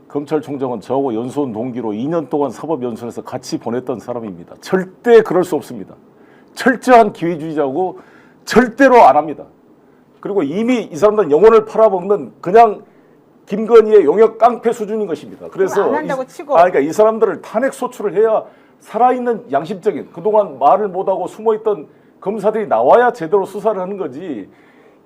검찰총장은 저하고 연수원 동기로 2년 동안 사법연수원에서 같이 보냈던 사람입니다. 절대 그럴 수 없습니다. 철저한 기회주의자고 절대로 안 합니다. 그리고 이미 이 사람들은 영혼을 팔아먹는 그냥 김건희의 용역 깡패 수준인 것입니다. 그래서 안 한다고 치고. 그러니까 이 사람들을 탄핵 소추를 해야 살아있는 양심적인 그동안 말을 못하고 숨어있던 검사들이 나와야 제대로 수사를 하는 거지.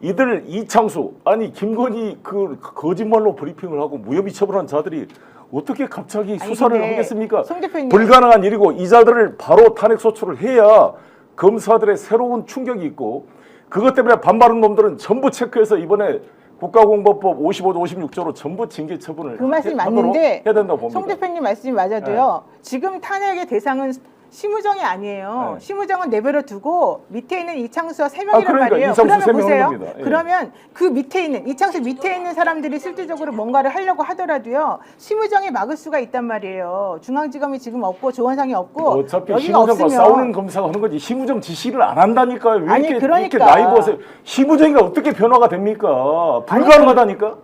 이들 이창수 아니 김건희 그 거짓말로 브리핑을 하고 무혐의 처벌한 자들이 어떻게 갑자기 수사를 근데 하겠습니까? 송 대표님. 불가능한 일이고 이 자들을 바로 탄핵 소추를 해야 검사들의 새로운 충격이 있고 그것 때문에 반발한 놈들은 전부 체크해서 이번에 국가공보법 55조 56조로 전부 징계 처분을 그 말씀이 하도록 맞는데 해야 된다고 봅니다. 송 대표님 말씀이 맞아도요. 지금 탄핵의 대상은 심우정이 아니에요. 네. 심우정은 내버려 두고 밑에 있는 이창수와 3명이란 그러니까 말이에요. 이창수 그러면 3 명인 보세요. 겁니다. 예. 그러면 그 밑에 있는 이창수 밑에 있는 사람들이 실질적으로 뭔가를 하려고 하더라도요. 심우정이 막을 수가 있단 말이에요. 중앙지검이 지금 없고 조원상이 없고 어차피 여기가 심우정과 없으면 싸우는 검사가 하는 거지 심우정 지시를 안 한다니까요. 왜 아니, 이렇게 그러니까. 나이버세요? 심우정이가 어떻게 변화가 됩니까? 불가능하다니까.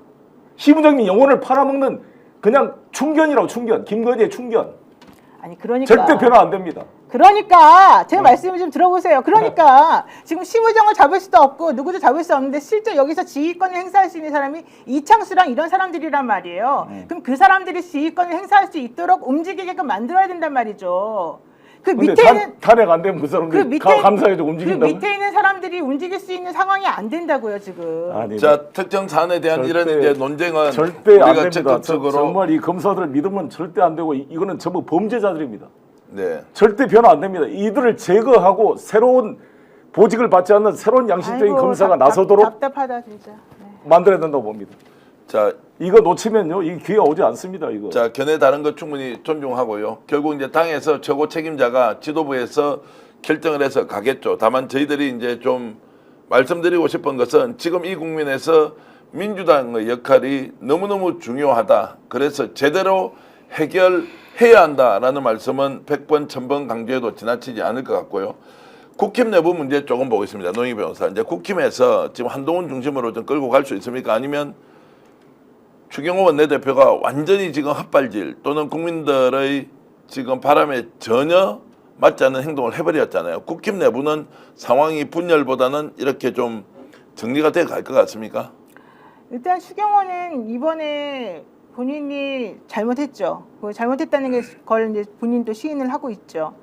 심우정이 영혼을 팔아먹는 그냥 충견이라고 충견. 김건희의 충견. 아니 그러니까 절대 변화 안 됩니다. 그러니까 제 말씀을 좀 들어보세요. 그러니까 지금 심우정을 잡을 수도 없고 누구도 잡을 수 없는데 실제 여기서 지휘권을 행사할 수 있는 사람이 이창수랑 이런 사람들이란 말이에요. 그럼 그 사람들이 지휘권을 행사할 수 있도록 움직이게끔 만들어야 된단 말이죠. 그 근데 밑에는 탄핵 안 되면 그 사람들이 감사해도 그 움직인다고. 밑에 있는 사람들이 움직일 수 있는 상황이 안 된다고요 지금. 아니, 자, 특정 사안에 대한 이런 이제 논쟁은 절대 안 우리가 됩니다. 적극적으로 정말 이 검사들을 믿으면 절대 안 되고 이거는 전부 범죄자들입니다. 네. 절대 변화 안 됩니다. 이들을 제거하고 새로운 보직을 받지 않는 새로운 양심적인 아이고, 검사가 나서도록 답답하다 진짜. 네. 만들어야 된다고 봅니다. 자, 이거 놓치면요, 이 기회가 오지 않습니다. 이거. 자, 견해 다른 것 충분히 존중하고요. 결국 이제 당에서 최고 책임자가 지도부에서 결정을 해서 가겠죠. 다만 저희들이 이제 좀 말씀드리고 싶은 것은 지금 이 국민에서 민주당의 역할이 너무너무 중요하다. 그래서 제대로 해결해야 한다라는 말씀은 100번, 1000번 강조해도 지나치지 않을 것 같고요. 국힘 내부 문제 조금 보겠습니다. 노영희 변호사. 이제 국힘에서 지금 한동훈 중심으로 좀 끌고 갈 수 있습니까? 아니면 추경호 원내대표가 완전히 지금 헛발질 또는 국민들의 지금 바람에 전혀 맞지 않는 행동을 해버렸잖아요. 국힘 내부는 상황이 분열보다는 이렇게 좀 정리가 돼 갈 것 같습니까? 일단 추경호는 이번에 본인이 잘못했죠. 그 잘못했다는 걸 이제 본인도 시인을 하고 있죠.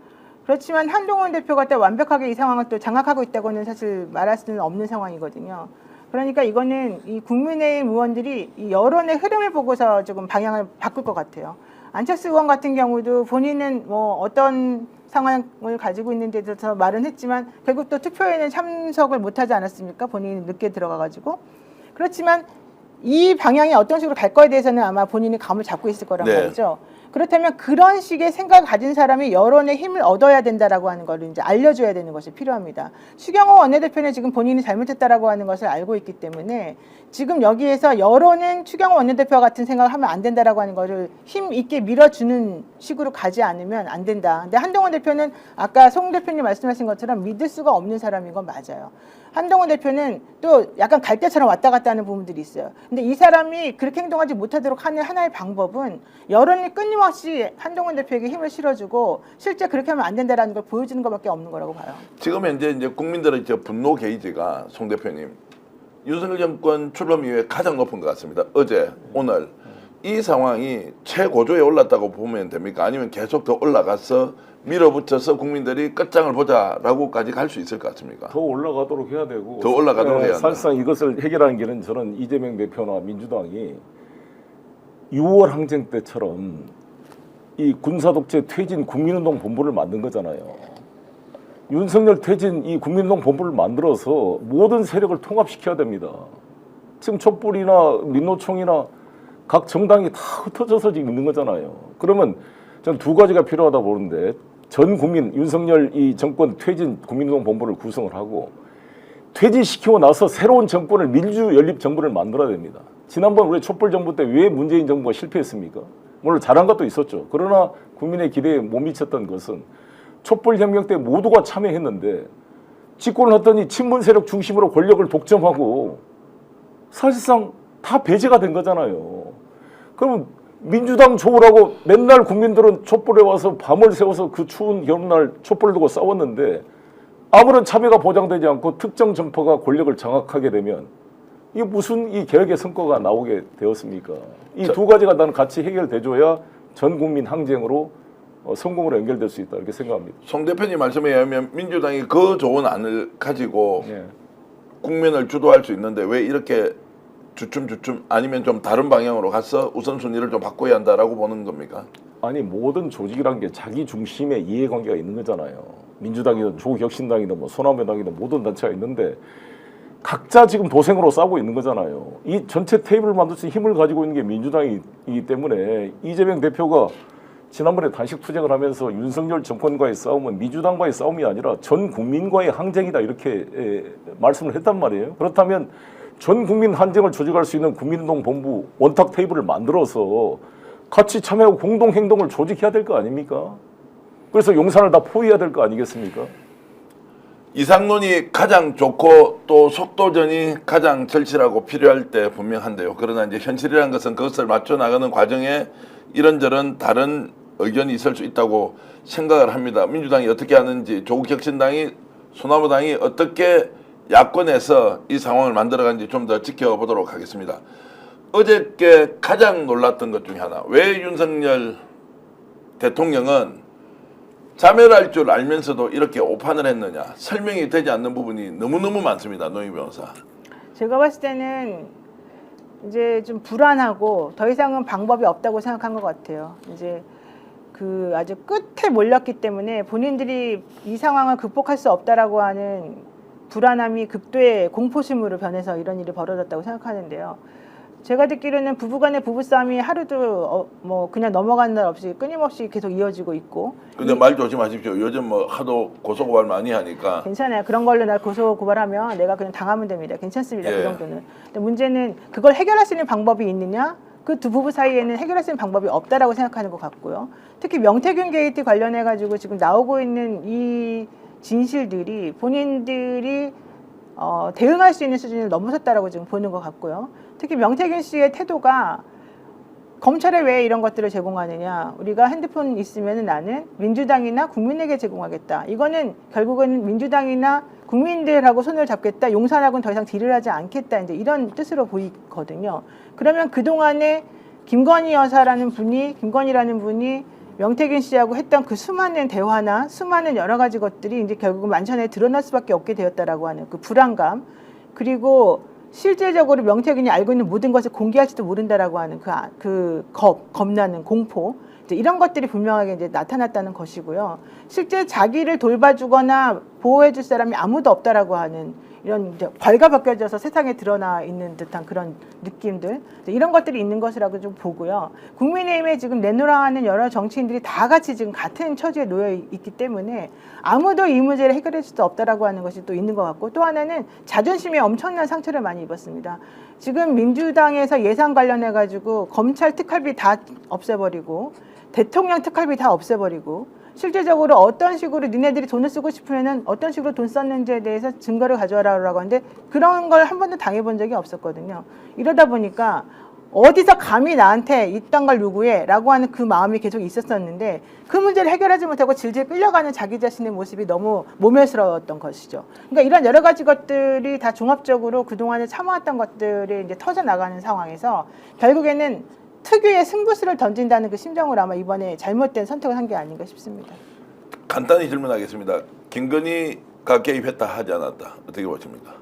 그렇지만 한동훈 대표가 또 완벽하게 이 상황을 또 장악하고 있다고는 사실 말할 수는 없는 상황이거든요. 그러니까 이거는 이 국민의힘 의원들이 이 여론의 흐름을 보고서 조금 방향을 바꿀 것 같아요. 안철수 의원 같은 경우도 본인은 뭐 어떤 상황을 가지고 있는데 대해서 말은 했지만 결국 또 투표에는 참석을 못하지 않았습니까? 본인이 늦게 들어가가지고. 그렇지만 이 방향이 어떤 식으로 갈 거에 대해서는 아마 본인이 감을 잡고 있을 거란 네. 말이죠. 그렇다면 그런 식의 생각을 가진 사람이 여론의 힘을 얻어야 된다라고 하는 걸 이제 알려줘야 되는 것이 필요합니다. 추경호 원내대표는 지금 본인이 잘못했다라고 하는 것을 알고 있기 때문에 지금 여기에서 여론은 추경호 원내대표 같은 생각을 하면 안 된다라고 하는 것을 힘 있게 밀어주는 식으로 가지 않으면 안 된다. 근데 한동훈 대표는 아까 송 대표님 말씀하신 것처럼 믿을 수가 없는 사람인 건 맞아요. 한동훈 대표는 또 약간 갈대처럼 왔다 갔다 하는 부분들이 있어요. 근데 이 사람이 그렇게 행동하지 못하도록 하는 하나의 방법은 여론이 끊임없이 한동훈 대표에게 힘을 실어주고 실제 그렇게 하면 안 된다라는 걸 보여주는 것밖에 없는 거라고 봐요. 지금 현재 이제 국민들의 분노 게이지가 송 대표님 윤석열 정권 출범 이후에 가장 높은 것 같습니다. 어제 오늘 이 상황이 최고조에 올랐다고 보면 됩니까? 아니면 계속 더 올라가서 밀어붙여서 국민들이 끝장을 보자라고까지 갈 수 있을 것 같습니까? 더 올라가도록 해야 되고 더 올라가도록 해야 한다. 사실상 이것을 해결하는 길은 저는 이재명 대표나 민주당이 6월 항쟁 때처럼 이 군사독재 퇴진 국민운동 본부를 만든 거잖아요. 윤석열 퇴진 이 국민운동 본부를 만들어서 모든 세력을 통합시켜야 됩니다. 지금 촛불이나 민노총이나 각 정당이 다 흩어져서 지금 있는 거잖아요. 그러면 저는 두 가지가 필요하다 보는데 전 국민 윤석열 이 정권 퇴진 국민운동 본부를 구성을 하고 퇴진시키고 나서 새로운 정권을 민주연립정부를 만들어야 됩니다. 지난번 우리 촛불 정부 때 왜 문재인 정부가 실패했습니까? 물론 잘한 것도 있었죠. 그러나 국민의 기대에 못 미쳤던 것은 촛불혁명 때 모두가 참여했는데 집권을 했더니 친문 세력 중심으로 권력을 독점하고 사실상 다 배제가 된 거잖아요. 그럼 민주당 좋으라고 맨날 국민들은 촛불에 와서 밤을 새워서 그 추운 여름날 촛불을 두고 싸웠는데 아무런 참여가 보장되지 않고 특정 정파가 권력을 장악하게 되면 이게 무슨 이 개혁의 성과가 나오게 되었습니까? 이 두 가지가 나는 같이 해결돼줘야 전 국민 항쟁으로 성공으로 연결될 수 있다 이렇게 생각합니다. 송 대표님 말씀에 의하면 민주당이 그 좋은 안을 가지고 예. 국면을 주도할 수 있는데 왜 이렇게 주춤 아니면 좀 다른 방향으로 가서 우선순위를 좀 바꿔야 한다라고 보는 겁니까? 아니 모든 조직이란 게 자기 중심의 이해관계가 있는 거잖아요. 민주당이든 조국혁신당이든 뭐 소나무당이든 모든 단체가 있는데 각자 지금 도생으로 싸우고 있는 거잖아요. 이 전체 테이블을 만들 수 있는 힘을 가지고 있는 게 민주당이기 때문에 이재명 대표가 지난번에 단식 투쟁을 하면서 윤석열 정권과의 싸움은 민주당과의 싸움이 아니라 전 국민과의 항쟁이다 이렇게 말씀을 했단 말이에요. 그렇다면 전 국민 항쟁을 조직할 수 있는 국민운동 본부 원탁 테이블을 만들어서 같이 참여하고 공동 행동을 조직해야 될 거 아닙니까? 그래서 용산을 다 포위해야 될 거 아니겠습니까? 이상론이 가장 좋고 또 속도전이 가장 절실하고 필요할 때 분명한데요. 그러나 이제 현실이라는 것은 그것을 맞춰 나가는 과정에 이런저런 다른 의견이 있을 수 있다고 생각을 합니다. 민주당이 어떻게 하는지, 조국혁신당이, 소나무당이 어떻게 야권에서 이 상황을 만들어가는지 좀 더 지켜보도록 하겠습니다. 어저께 가장 놀랐던 것 중에 하나, 왜 윤석열 대통령은 자멸할 줄 알면서도 이렇게 오판을 했느냐, 설명이 되지 않는 부분이 너무너무 많습니다. 노희 변호사. 제가 봤을 때는 이제 좀 불안하고 더 이상은 방법이 없다고 생각한 것 같아요. 이제 그 아주 끝에 몰렸기 때문에 본인들이 이 상황을 극복할 수 없다라고 하는 불안함이 극도의 공포심으로 변해서 이런 일이 벌어졌다고 생각하는데요. 제가 듣기로는 부부간의 부부싸움이 하루도 뭐 그냥 넘어가는 날 없이 끊임없이 계속 이어지고 있고. 근데 말 조심하십시오. 요즘 뭐 하도 고소고발 많이 하니까. 괜찮아요. 그런 걸로 나 고소고발하면 내가 그냥 당하면 됩니다. 괜찮습니다. 예. 그 정도는. 근데 문제는 그걸 해결할 수 있는 방법이 있느냐? 그 두 부부 사이에는 해결할 수 있는 방법이 없다라고 생각하는 것 같고요. 특히 명태균 게이트 관련해 가지고 지금 나오고 있는 이 진실들이 본인들이 대응할 수 있는 수준을 넘어섰다라고 지금 보는 것 같고요. 특히 명태균 씨의 태도가 검찰에 왜 이런 것들을 제공하느냐. 우리가 핸드폰 있으면 나는 민주당이나 국민에게 제공하겠다. 이거는 결국은 민주당이나 국민들하고 손을 잡겠다. 용산하고는 더 이상 딜을 하지 않겠다. 이제 이런 뜻으로 보이거든요. 그러면 그동안에 김건희라는 분이 명태균 씨하고 했던 그 수많은 대화나 수많은 여러 가지 것들이 이제 결국은 만천에 드러날 수밖에 없게 되었다라고 하는 그 불안감, 그리고 실제적으로 명태균이 알고 있는 모든 것을 공개할지도 모른다라고 하는 겁나는 공포, 이제 이런 것들이 분명하게 이제 나타났다는 것이고요. 실제 자기를 돌봐주거나 보호해줄 사람이 아무도 없다라고 하는 이런 이제 괄가벗겨져서 세상에 드러나 있는 듯한 그런 느낌들, 이런 것들이 있는 것이라고 좀 보고요. 국민의힘에 지금 내노라하는 여러 정치인들이 다 같이 지금 같은 처지에 놓여 있기 때문에 아무도 이 문제를 해결할 수 없다라고 하는 것이 또 있는 것 같고, 또 하나는 자존심에 엄청난 상처를 많이 입었습니다. 지금 민주당에서 예산 관련해 가지고 검찰 특활비 다 없애버리고 대통령 특활비 다 없애버리고, 실제적으로 어떤 식으로 니네들이 돈을 쓰고 싶으면은 어떤 식으로 돈 썼는지에 대해서 증거를 가져와라라고 하는데 그런 걸 한 번도 당해본 적이 없었거든요. 이러다 보니까 어디서 감히 나한테 이딴 걸 요구해?라고 하는 그 마음이 계속 있었었는데, 그 문제를 해결하지 못하고 질질 끌려가는 자기 자신의 모습이 너무 모멸스러웠던 것이죠. 그러니까 이런 여러 가지 것들이 다 종합적으로 그동안에 참아왔던 것들이 이제 터져 나가는 상황에서 결국에는 특유의 승부수를 던진다는 그 심정으로 아마 이번에 잘못된 선택을 한 게 아닌가 싶습니다. 간단히 질문하겠습니다. 김건희가 개입했다 하지 않았다, 어떻게 보십니까?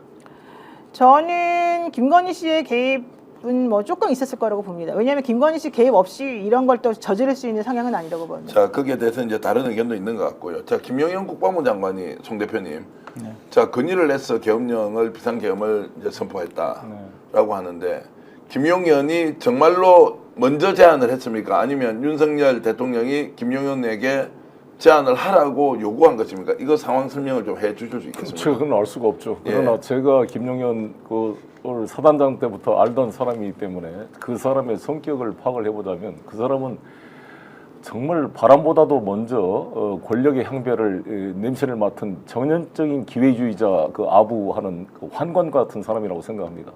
저는 김건희 씨의 개입은 뭐 조금 있었을 거라고 봅니다. 왜냐하면 김건희 씨 개입 없이 이런 걸 또 저지를 수 있는 성향은 아니라고 봅니다. 자, 거기에 대해서 이제 다른 의견도 있는 것 같고요. 자, 김용현 국방부 장관이 송 대표님, 자, 건의를 해서 계엄령을 비상계엄을 이제 선포했다라고 하는데, 김용현이 정말로 먼저 제안을 했습니까? 아니면 윤석열 대통령이 김용현에게 제안을 하라고 요구한 것입니까? 이거 상황 설명을 좀 해주실 수 있겠습니까? 그건 알 수가 없죠. 그러나 제가 김용현 그 사단장 때부터 알던 사람이기 때문에 그 사람의 성격을 파악을 해보자면, 그 사람은 정말 바람보다도 먼저 권력의 향배를 냄새를 맡은 전형적인 기회주의자, 그 아부하는 그 환관 같은 사람이라고 생각합니다.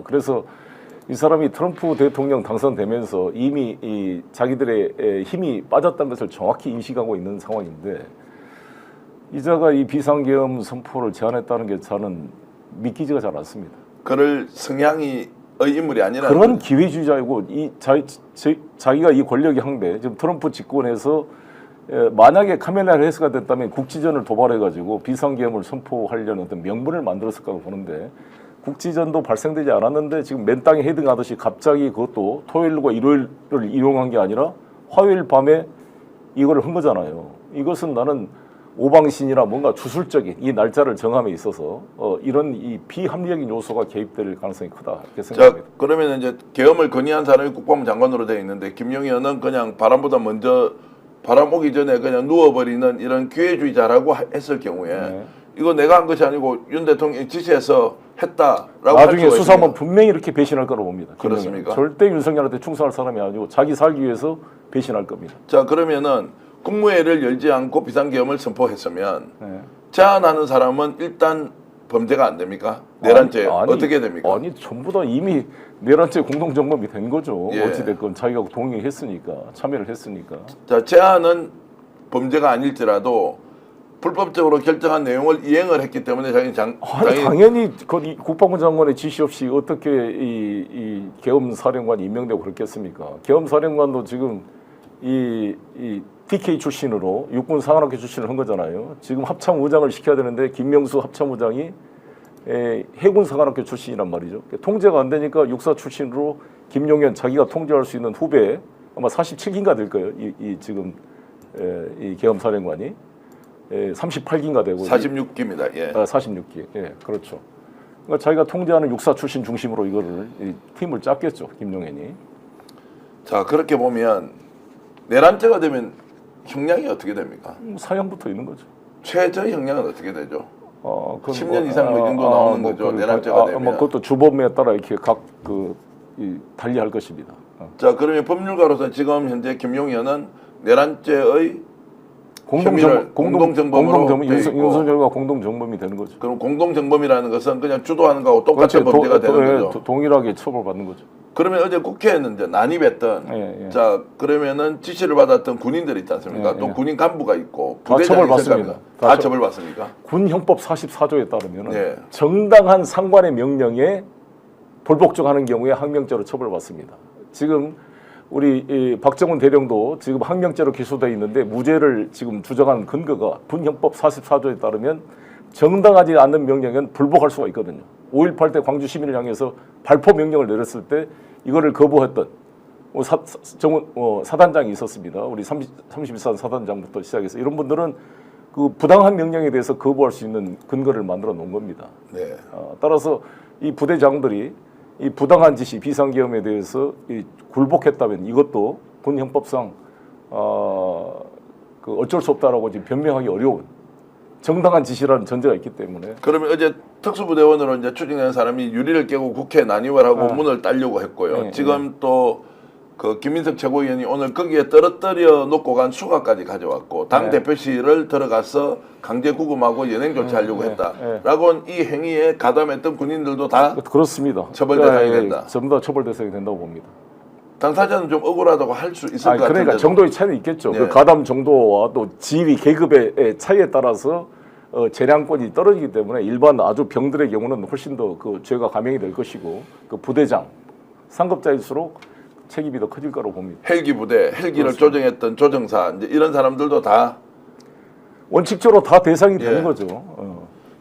그래서 이 사람이 트럼프 대통령 당선되면서 이미 이 자기들의 힘이 빠졌다는 것을 정확히 인식하고 있는 상황인데, 이자가 이 비상계엄 선포를 제안했다는 게 저는 믿기지가 잘 않습니다. 그럴 성향의 인물이 아니라 그런 기회주의자이고, 자기가 이 권력의 향배, 지금 트럼프 집권에서 만약에 카멜라 해리스가 됐다면 국지전을 도발해가지고 비상계엄을 선포하려는 어떤 명분을 만들었을 거라고 보는데, 국지전도 발생되지 않았는데 지금 맨 땅에 헤딩하듯이 갑자기 그것도 토요일과 일요일을 이용한 게 아니라 화요일 밤에 이거를 한 거잖아요. 이것은 나는 오방신이나 뭔가 주술적인 이 날짜를 정함에 있어서 이런 이 비합리적인 요소가 개입될 가능성이 크다 이렇게 생각합니다. 자, 그러면 이제 계엄을 건의한 사람이 국방부 장관으로 되어 있는데, 김용현은 그냥 바람보다 먼저 바람 오기 전에 그냥 누워버리는 이런 기회주의자라고 했을 경우에 이거 내가 한 것이 아니고 윤 대통령이 지시해서 했다라고 나중에 수사하면 분명히 이렇게 배신할 거라고 봅니다. 그렇습니까? 절대 윤석열한테 충성할 사람이 아니고 자기 살기 위해서 배신할 겁니다. 자, 그러면은 국무회의를 열지 않고 비상계엄을 선포했으면 제안하는 사람은 일단 범죄가 안 됩니까? 내란죄 어떻게 됩니까? 아니, 전부 다 이미 내란죄 공동정범이 된 거죠. 예. 어찌됐건 자기가 동의했으니까, 참여를 했으니까. 자, 제안은 범죄가 아닐지라도 불법적으로 결정한 내용을 이행을 했기 때문에 당연히 그 국방부 장관의 지시 없이 어떻게 이 계엄 사령관이 임명되고 그렇겠습니까? 계엄 사령관도 지금 이 TK 출신으로 육군 사관학교 출신을 한 거잖아요. 지금 합참의장을 시켜야 되는데 김명수 합참의장이 해군 사관학교 출신이란 말이죠. 통제가 안 되니까 육사 출신으로 김용현 자기가 통제할 수 있는 후배, 아마 47기인가 될 거예요. 지금 이 계엄 사령관이 38기인가 되고 46기입니다. 예. 46기. 예, 그렇죠. 그러니까 자기가 통제하는 육사 출신 중심으로 이거를 팀을 짰겠죠, 김용현이. 자, 그렇게 보면 내란죄가 되면 형량이 어떻게 됩니까? 사형부터 있는 거죠. 최저 형량은 어떻게 되죠? 10년 뭐, 이상 뭐 이 정도 나오는 거죠. 내란죄가 되면. 그것도 주범에 따라 이렇게 달리할 것입니다. 자, 그러면 법률가로서 지금 현재 김용현은 내란죄의 공동정범으로 윤석열과 공동정범이 되는 거죠. 그럼 공동정범이라는 것은 그냥 주도하는 거하고 똑같은 범죄가 되는 거죠. 동일하게 처벌받는 거죠. 그러면 어제 국회에는 이제 난입했던 자, 그러면은 지시를 받았던 군인들 있지 않습니까? 또 군인 간부가 있고 다 처벌받습니다. 다 처벌받습니까? 군 형법 44조에 따르면 정당한 상관의 명령에 불복종하는 경우에 항명죄로 처벌받습니다. 지금 우리 박정훈 대령도 지금 항명죄로 기소되어 있는데 무죄를 지금 주장한 근거가 군형법 44조에 따르면 정당하지 않는 명령은 불복할 수가 있거든요. 5.18 때 광주 시민을 향해서 발포 명령을 내렸을 때 이거를 거부했던 사단장이 있었습니다. 우리 31산 사단장부터 시작해서 이런 분들은 그 부당한 명령에 대해서 거부할 수 있는 근거를 만들어 놓은 겁니다. 네. 따라서 이 부대장들이 이 부당한 지시, 비상계엄에 대해서 굴복했다면 이것도 군 형법상 그 어쩔 수 없다라고 지금 변명하기 어려운 정당한 지시라는 전제가 있기 때문에. 그러면 어제 특수부대원으로 이제 추징된 사람이 유리를 깨고 국회 난입을 하고 문을 따려고 했고요. 네, 지금 또 그 김민석 최고위원이 오늘 거기에 떨어뜨려 놓고 간 수갑까지 가져왔고 당 네. 대표실을 들어가서 강제 구금하고 연행 조치하려고 했다라고 이 행위에 가담했던 군인들도 다 그렇습니다. 처벌 대상이 된다. 전부 다 처벌 대상이 된다고 봅니다. 당사자는 좀 억울하다고 할 수 있을 것 같은데. 그러니까 정도의 차이는 있겠죠. 네. 그 가담 정도와 또 지위 계급의 차이에 따라서 재량권이 떨어지기 때문에 일반 아주 병들의 경우는 훨씬 더 그 죄가 감형이 될 것이고 그 부대장 상급자일수록 책임이 더 커질 거라고 봅니다. 헬기 부대, 헬기를 그렇습니다. 조정했던 조정사 이제 이런 사람들도 다 원칙적으로 다 대상이 예. 되는 거죠.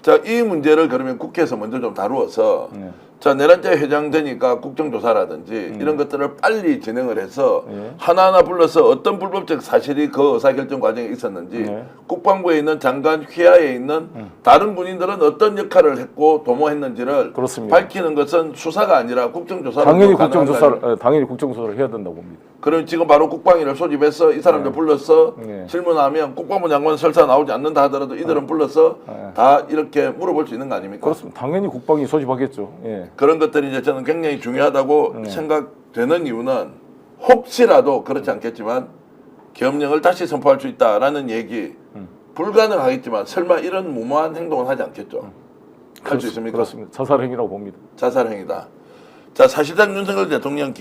자, 이 문제를 그러면 국회에서 먼저 좀 다루어서 네. 자, 내란죄 회장되니까 국정조사라든지 이런 것들을 빨리 진행을 해서 네. 하나하나 불러서 어떤 불법적 사실이 그 의사결정 과정에 있었는지 네. 국방부에 있는 장관 휘하에 있는 다른 군인들은 어떤 역할을 했고 도모했는지를 그렇습니다. 밝히는 것은 수사가 아니라 국정조사로 당연히 가능한 거 아닙니까? 당연히 국정조사를 해야 된다고 봅니다. 그럼 지금 바로 국방위를 소집해서 이 사람들 불러서 네. 질문하면 국방부 장관 설사 나오지 않는다 하더라도 이들은 불러서 다 이렇게 물어볼 수 있는 거 아닙니까? 그렇습니다. 당연히 국방이 소집하겠죠. 예. 그런 것들이 이제 저는 굉장히 중요하다고 생각되는 이유는 혹시라도 그렇지 않겠지만 계엄령을 다시 선포할 수 있다라는 얘기 불가능하겠지만 설마 이런 무모한 행동은 하지 않겠죠? 할 수 있습니까? 그렇습니다. 자살행위라고 봅니다. 자살행위다. 자, 사실상 윤석열 대통령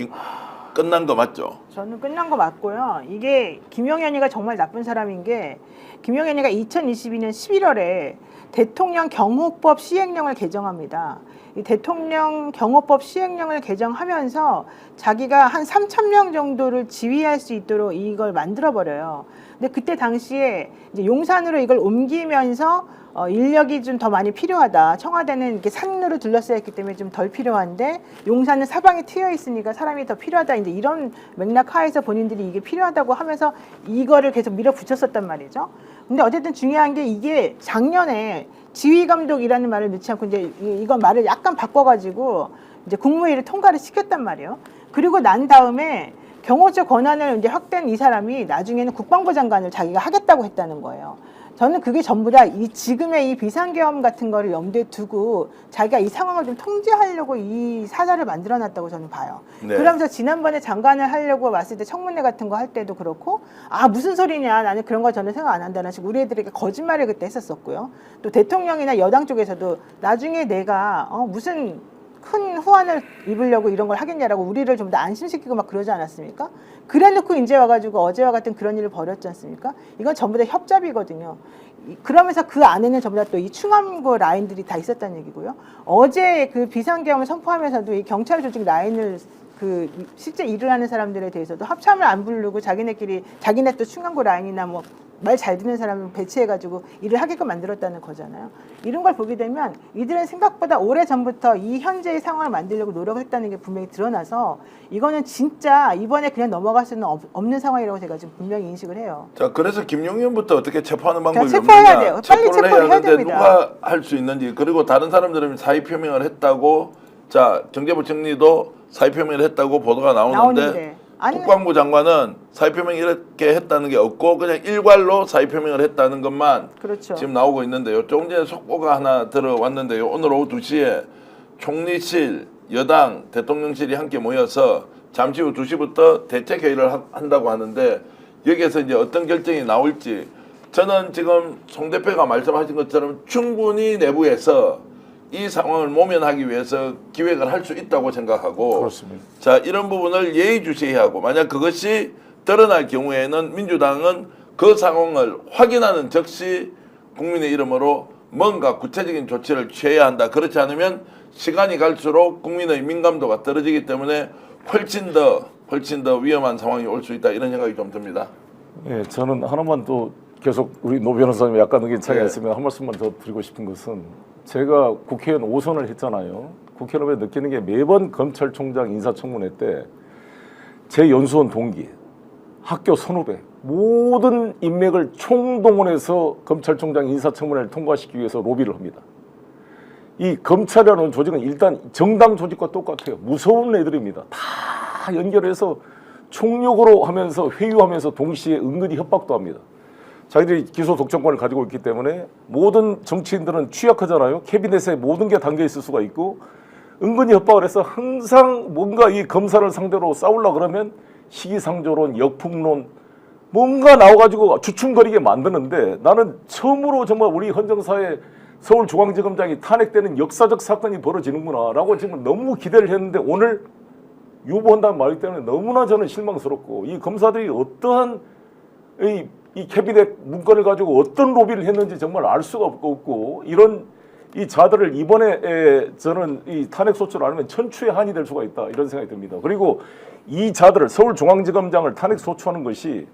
끝난 거 맞죠? 저는 끝난 거 맞고요. 이게 김용현이가 정말 나쁜 사람인 게 김용현이가 2022년 11월에 대통령 경호법 시행령을 개정합니다. 이 대통령 경호법 시행령을 개정하면서 자기가 한 3,000명 정도를 지휘할 수 있도록 이걸 만들어 버려요. 근데 그때 당시에 이제 용산으로 이걸 옮기면서 인력이 좀 더 많이 필요하다. 청와대는 이렇게 산으로 둘러싸여 있기 때문에 좀 덜 필요한데 용산은 사방에 트여 있으니까 사람이 더 필요하다. 이제 이런 맥락 하에서 본인들이 이게 필요하다고 하면서 이거를 계속 밀어붙였었단 말이죠. 근데 어쨌든 중요한 게 이게 작년에 지휘 감독이라는 말을 넣지 않고 이제 이건 말을 약간 바꿔가지고 이제 국무회의를 통과를 시켰단 말이에요. 그리고 난 다음에 경호처 권한을 이제 확대한 이 사람이 나중에는 국방부 장관을 자기가 하겠다고 했다는 거예요. 저는 그게 전부 다 이 지금의 이 비상계엄 같은 거를 염두에 두고 자기가 이 상황을 좀 통제하려고 이 사자를 만들어놨다고 저는 봐요. 네. 그러면서 지난번에 장관을 하려고 왔을 때 청문회 같은 거 할 때도 그렇고 아 무슨 소리냐 나는 그런 거 저는 생각 안 한다는 식으로 우리 애들에게 거짓말을 그때 했었었고요. 또 대통령이나 여당 쪽에서도 나중에 내가 무슨 큰 후환을 입으려고 이런 걸 하겠냐라고 우리를 좀 더 안심시키고 막 그러지 않았습니까? 그래놓고 이제 와가지고 어제와 같은 그런 일을 벌였지 않습니까? 이건 전부 다 협잡이거든요. 그러면서 그 안에는 전부 다 또 이 충암고 라인들이 다 있었다는 얘기고요. 어제 그 비상계엄을 선포하면서도 이 경찰 조직 라인을 그 실제 일을 하는 사람들에 대해서도 합참을 안 부르고 자기네 또 충암고 라인이나 뭐 말 잘 듣는 사람을 배치해가지고 일을 하게끔 만들었다는 거잖아요. 이런 걸 보게 되면 이들은 생각보다 오래전부터 이 현재의 상황을 만들려고 노력했다는 게 분명히 드러나서 이거는 진짜 이번에 그냥 넘어갈 수는 없는 상황이라고 제가 지금 분명히 인식을 해요. 자, 그래서 김용현부터 어떻게 체포하는 방법이 체포해야 없느냐? 돼요. 빨리 체포를 체포를 해야 하는데 됩니다. 누가 할 수 있는지 그리고 다른 사람들은 사의 표명을 했다고 자 정재부총리도 사의 표명을 했다고 보도가 나오는데 국방부 장관은 사의 표명 이렇게 했다는 게 없고 그냥 일괄로 사의 표명을 했다는 것만 그렇죠. 지금 나오고 있는데요. 조금 전에 속보가 하나 들어왔는데요. 오늘 오후 2시에 총리실, 여당, 대통령실이 함께 모여서 잠시 후 2시부터 대책회의를 한다고 하는데 여기에서 이제 어떤 결정이 나올지 저는 지금 송 대표가 말씀하신 것처럼 충분히 내부에서 이 상황을 모면하기 위해서 기획을 할 수 있다고 생각하고 그렇습니다. 자 이런 부분을 예의주시하고 만약 그것이 드러날 경우에는 민주당은 그 상황을 확인하는 즉시 국민의 이름으로 뭔가 구체적인 조치를 취해야 한다. 그렇지 않으면 시간이 갈수록 국민의 민감도가 떨어지기 때문에 훨씬 더 위험한 상황이 올 수 있다. 이런 생각이 좀 듭니다. 예, 저는 하나만 또 계속 우리 노 변호사님 약간 의견 차이가 네. 있으면 한 말씀만 더 드리고 싶은 것은 제가 국회의원 5선을 했잖아요. 국회의원에 느끼는 게 매번 검찰총장 인사청문회 때 제 연수원 동기, 학교 선후배 모든 인맥을 총동원해서 검찰총장 인사청문회를 통과시키기 위해서 로비를 합니다. 이 검찰이라는 조직은 일단 정당 조직과 똑같아요. 무서운 애들입니다. 다 연결해서 총력으로 하면서 회유하면서 동시에 은근히 협박도 합니다. 자기들이 기소 독점권을 가지고 있기 때문에 모든 정치인들은 취약하잖아요. 캐비넷에 모든 게 담겨 있을 수가 있고 은근히 협박을 해서 항상 뭔가 이 검사를 상대로 싸우려고 그러면 시기상조론, 역풍론 뭔가 나와가지고 주춤거리게 만드는데 나는 처음으로 정말 우리 헌정사에 서울중앙지검장이 탄핵되는 역사적 사건이 벌어지는구나 라고 지금 너무 기대를 했는데 오늘 유보한다는 말이기 때문에 너무나 저는 실망스럽고 이 검사들이 어떠한 이 캐비넷 문건을 가지고 어떤 로비를 했는지 정말 알 수가 없고 이런 이 자들을 이번에 저는 이 탄핵 소추를 안 하면 천추의 한이 될 수가 있다 이런 생각이 듭니다. 그리고 이 자들을 서울중앙지검장을 탄핵 소추하는 것이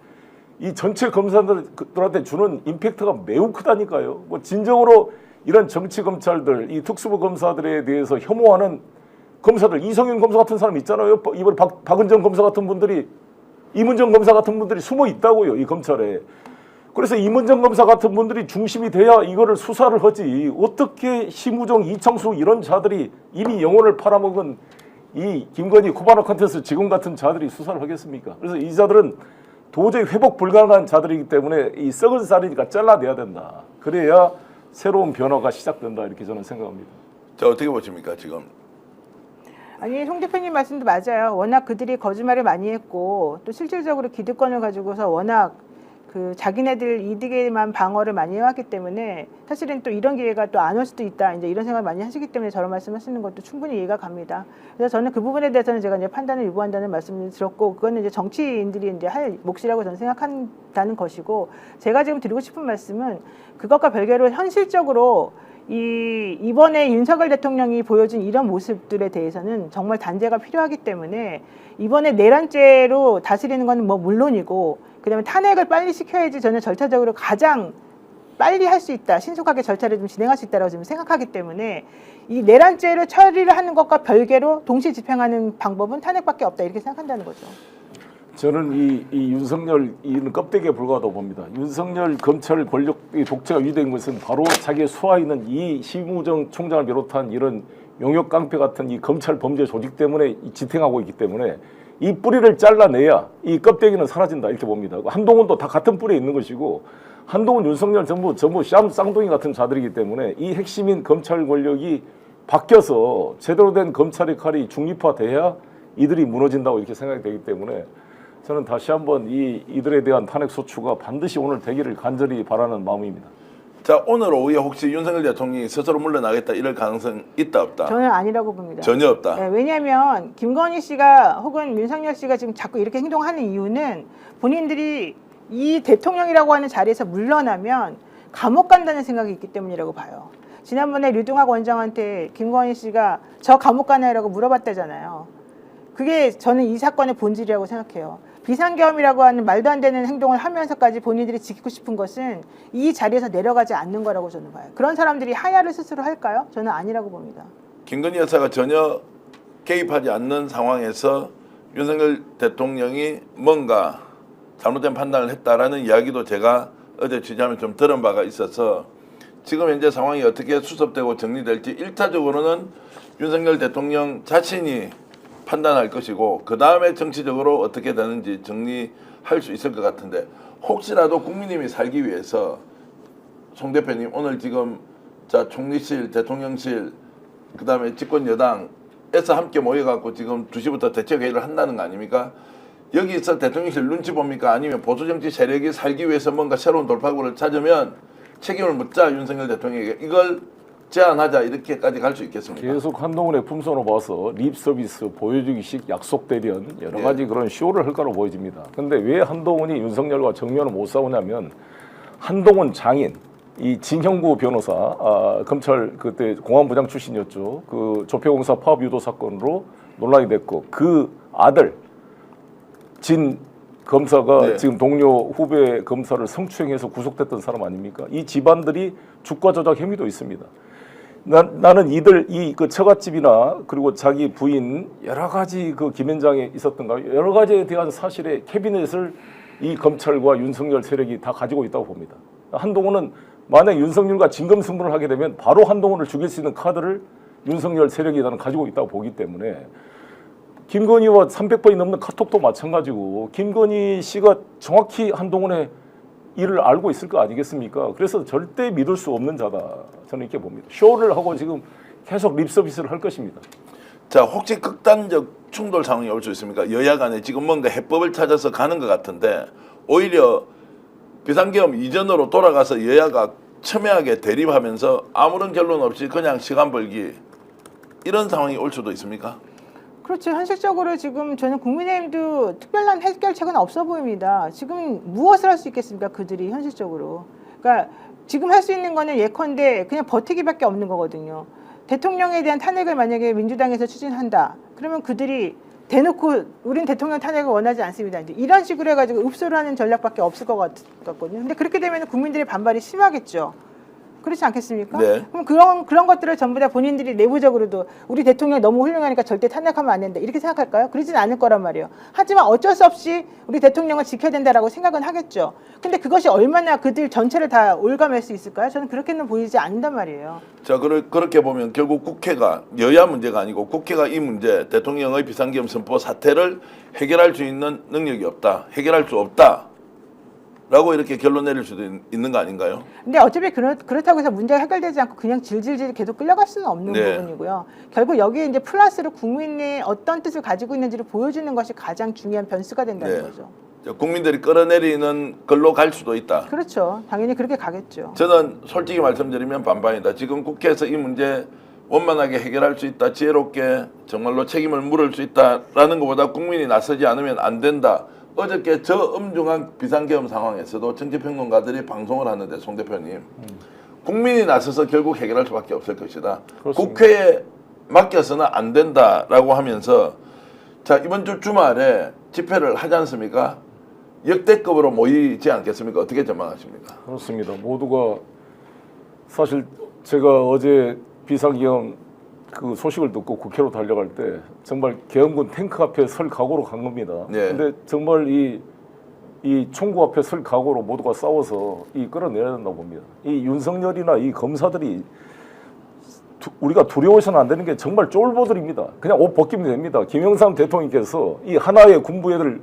이 전체 검사들한테 주는 임팩트가 매우 크다니까요. 뭐 진정으로 이런 정치 검찰들, 이 특수부 검사들에 대해서 혐오하는 검사들, 이성윤 검사 같은 사람 있잖아요. 이번에 박은정 검사 같은 분들이, 이문정 검사 같은 분들이 숨어 있다고요, 이 검찰에. 그래서 이문정 검사 같은 분들이 중심이 돼야 이거를 수사를 하지. 어떻게 심우정, 이창수 이런 자들이 이미 영혼을 팔아먹은 이 김건희 코바나 컨텐츠 직원 같은 자들이 수사를 하겠습니까? 그래서 이 자들은 도저히 회복 불가능한 자들이기 때문에 이 썩은 쌀이니까 잘라내야 된다. 그래야 새로운 변화가 시작된다 이렇게 저는 생각합니다. 자, 어떻게 보십니까 지금? 아니 송 대표님 말씀도 맞아요. 워낙 그들이 거짓말을 많이 했고 또 실질적으로 기득권을 가지고서 워낙 그 자기네들 이득에만 방어를 많이 해왔기 때문에 사실은 또 이런 기회가 또 안 올 수도 있다. 이제 이런 생각을 많이 하시기 때문에 저런 말씀하시는 것도 충분히 이해가 갑니다. 그래서 저는 그 부분에 대해서는 제가 이제 판단을 유보한다는 말씀을 들었고 그거는 이제 정치인들이 이제 할 몫이라고 저는 생각한다는 것이고 제가 지금 드리고 싶은 말씀은 그것과 별개로 현실적으로 이번에 윤석열 대통령이 보여준 이런 모습들에 대해서는 정말 단죄가 필요하기 때문에 이번에 내란죄로 다스리는 건 뭐 물론이고 그다음에 탄핵을 빨리 시켜야지 저는 절차적으로 가장 빨리 할 수 있다. 신속하게 절차를 좀 진행할 수 있다고 지금 생각하기 때문에 이 내란죄를 처리를 하는 것과 별개로 동시 집행하는 방법은 탄핵밖에 없다. 이렇게 생각한다는 거죠. 저는 이 윤석열 이는 껍데기에 불과하다고 봅니다. 윤석열 검찰 권력 독재가 유지된 것은 바로 자기의 수하에 있는 이 심우정 총장을 비롯한 이런 용역 깡패 같은 이 검찰 범죄 조직 때문에 지탱하고 있기 때문에 이 뿌리를 잘라내야 이 껍데기는 사라진다 이렇게 봅니다. 한동훈도 다 같은 뿌리에 있는 것이고 한동훈, 윤석열 전부 쌍둥이 같은 자들이기 때문에 이 핵심인 검찰 권력이 바뀌어서 제대로 된 검찰의 칼이 중립화돼야 이들이 무너진다고 이렇게 생각이 되기 때문에 저는 다시 한번 이들에 대한 탄핵 소추가 반드시 오늘 되기를 간절히 바라는 마음입니다. 자, 오늘 오후에 혹시 윤석열 대통령이 스스로 물러나겠다 이럴 가능성 있다 없다? 저는 아니라고 봅니다. 전혀 없다. 네, 왜냐하면 김건희 씨가 혹은 윤석열 씨가 지금 자꾸 이렇게 행동하는 이유는 본인들이 이 대통령이라고 하는 자리에서 물러나면 감옥 간다는 생각이 있기 때문이라고 봐요. 지난번에 류등학 원장한테 김건희 씨가 저 감옥 가나요라고 물어봤다잖아요. 그게 저는 이 사건의 본질이라고 생각해요. 비상계엄이라고 하는 말도 안 되는 행동을 하면서까지 본인들이 지키고 싶은 것은 이 자리에서 내려가지 않는 거라고 저는 봐요. 그런 사람들이 하야를 스스로 할까요? 저는 아니라고 봅니다. 김건희 여사가 전혀 개입하지 않는 상황에서 윤석열 대통령이 뭔가 잘못된 판단을 했다라는 이야기도 제가 어제 취재하면 좀 들은 바가 있어서 지금 현재 상황이 어떻게 수습되고 정리될지 1차적으로는 윤석열 대통령 자신이 판단할 것이고 그 다음에 정치적으로 어떻게 되는지 정리할 수 있을 것 같은데 혹시라도 국민님이 살기 위해서 송 대표님 오늘 지금 자 총리실, 대통령실 그 다음에 집권 여당에서 함께 모여갖고 지금 2시부터 대책회의를 한다는 거 아닙니까? 여기서 대통령실 눈치 봅니까? 아니면 보수정치 세력이 살기 위해서 뭔가 새로운 돌파구를 찾으면 책임을 묻자 윤석열 대통령에게 이걸 제안하자 이렇게까지 갈 수 있겠습니까? 계속 한동훈의 품성으로 봐서 립 서비스, 보여주기식 약속 대련 여러 가지 그런 쇼를 할 거로 보여집니다. 근데 왜 한동훈이 윤석열과 정면을 못 싸우냐면 한동훈 장인 이 진형구 변호사 검찰 그때 공안부장 출신이었죠. 그 조폐공사 파업 유도 사건으로 논란이 됐고 그 아들 진 검사가 네. 지금 동료 후배 검사를 성추행해서 구속됐던 사람 아닙니까? 이 집안들이 주가 조작 혐의도 있습니다. 나는 이들 그 처갓집이나 그리고 자기 부인 여러 가지 그 김현장에 있었던가 여러 가지에 대한 사실의 캐비넷을 이 검찰과 윤석열 세력이 다 가지고 있다고 봅니다. 한동훈은 만약 윤석열과 진검승부를 하게 되면 바로 한동훈을 죽일 수 있는 카드를 윤석열 세력이 나는 가지고 있다고 보기 때문에 김건희와 300번이 넘는 카톡도 마찬가지고 김건희 씨가 정확히 한동훈의 일을 알고 있을 거 아니겠습니까? 그래서 절대 믿을 수 없는 자다. 저는 이렇게 봅니다. 쇼를 하고 지금 계속 립서비스를 할 것입니다. 자, 혹시 극단적 충돌 상황이 올 수 있습니까? 여야 간에 지금 뭔가 해법을 찾아서 가는 것 같은데 오히려 비상계엄 이전으로 돌아가서 여야가 첨예하게 대립하면서 아무런 결론 없이 그냥 시간 벌기 이런 상황이 올 수도 있습니까? 그렇죠. 현실적으로 지금 저는 국민의힘도 특별한 해결책은 없어 보입니다. 지금 무엇을 할 수 있겠습니까? 그들이 현실적으로. 그러니까 지금 할 수 있는 거는 예컨대 그냥 버티기밖에 없는 거거든요. 대통령에 대한 탄핵을 만약에 민주당에서 추진한다. 그러면 그들이 대놓고 우린 대통령 탄핵을 원하지 않습니다. 이제 이런 식으로 해가지고 읍소를 하는 전략밖에 없을 것 같거든요. 근데 그렇게 되면 국민들의 반발이 심하겠죠. 그렇지 않겠습니까? 네. 그럼 그런 것들을 전부 다 본인들이 내부적으로도 우리 대통령이 너무 훌륭하니까 절대 탄핵하면 안 된다 이렇게 생각할까요? 그러진 않을 거란 말이에요. 하지만 어쩔 수 없이 우리 대통령을 지켜야 된다라고 생각은 하겠죠. 근데 그것이 얼마나 그들 전체를 다 올가맬 수 있을까요? 저는 그렇게는 보이지 않는단 말이에요. 자, 그렇게 보면 결국 국회가 여야 문제가 아니고 국회가 이 문제 대통령의 비상계엄 선포 사태를 해결할 수 있는 능력이 없다. 해결할 수 없다. 라고 이렇게 결론 내릴 수도 있는 거 아닌가요? 근데 어차피 그렇다고 해서 문제가 해결되지 않고 그냥 질질질 계속 끌려갈 수는 없는 네. 부분이고요. 결국 여기에 이제 플러스로 국민이 어떤 뜻을 가지고 있는지를 보여주는 것이 가장 중요한 변수가 된다는 네. 거죠. 자, 국민들이 끌어내리는 걸로 갈 수도 있다. 그렇죠. 당연히 그렇게 가겠죠. 저는 솔직히 말씀드리면 반반이다. 지금 국회에서 이 문제 원만하게 해결할 수 있다. 지혜롭게 정말로 책임을 물을 수 있다라는 것보다 국민이 나서지 않으면 안 된다. 어저께 저 엄중한 비상계엄 상황에서도 정치평론가들이 방송을 하는데 송 대표님 국민이 나서서 결국 해결할 수밖에 없을 것이다. 그렇습니다. 국회에 맡겨서는 안 된다라고 하면서 자 이번 주 주말에 집회를 하지 않습니까? 역대급으로 모이지 않겠습니까? 어떻게 전망하십니까? 그렇습니다. 모두가 사실 제가 어제 비상계엄 그 소식을 듣고 국회로 달려갈 때 정말 계엄군 탱크 앞에 설 각오로 간 겁니다. 네. 근데 정말 이 총구 앞에 설 각오로 모두가 싸워서 끌어내야 된다고 봅니다. 이 윤석열이나 이 검사들이 우리가 두려워서는 안 되는 게 정말 쫄보들입니다. 그냥 옷 벗기면 됩니다. 김영삼 대통령께서 이 하나의 군부 애들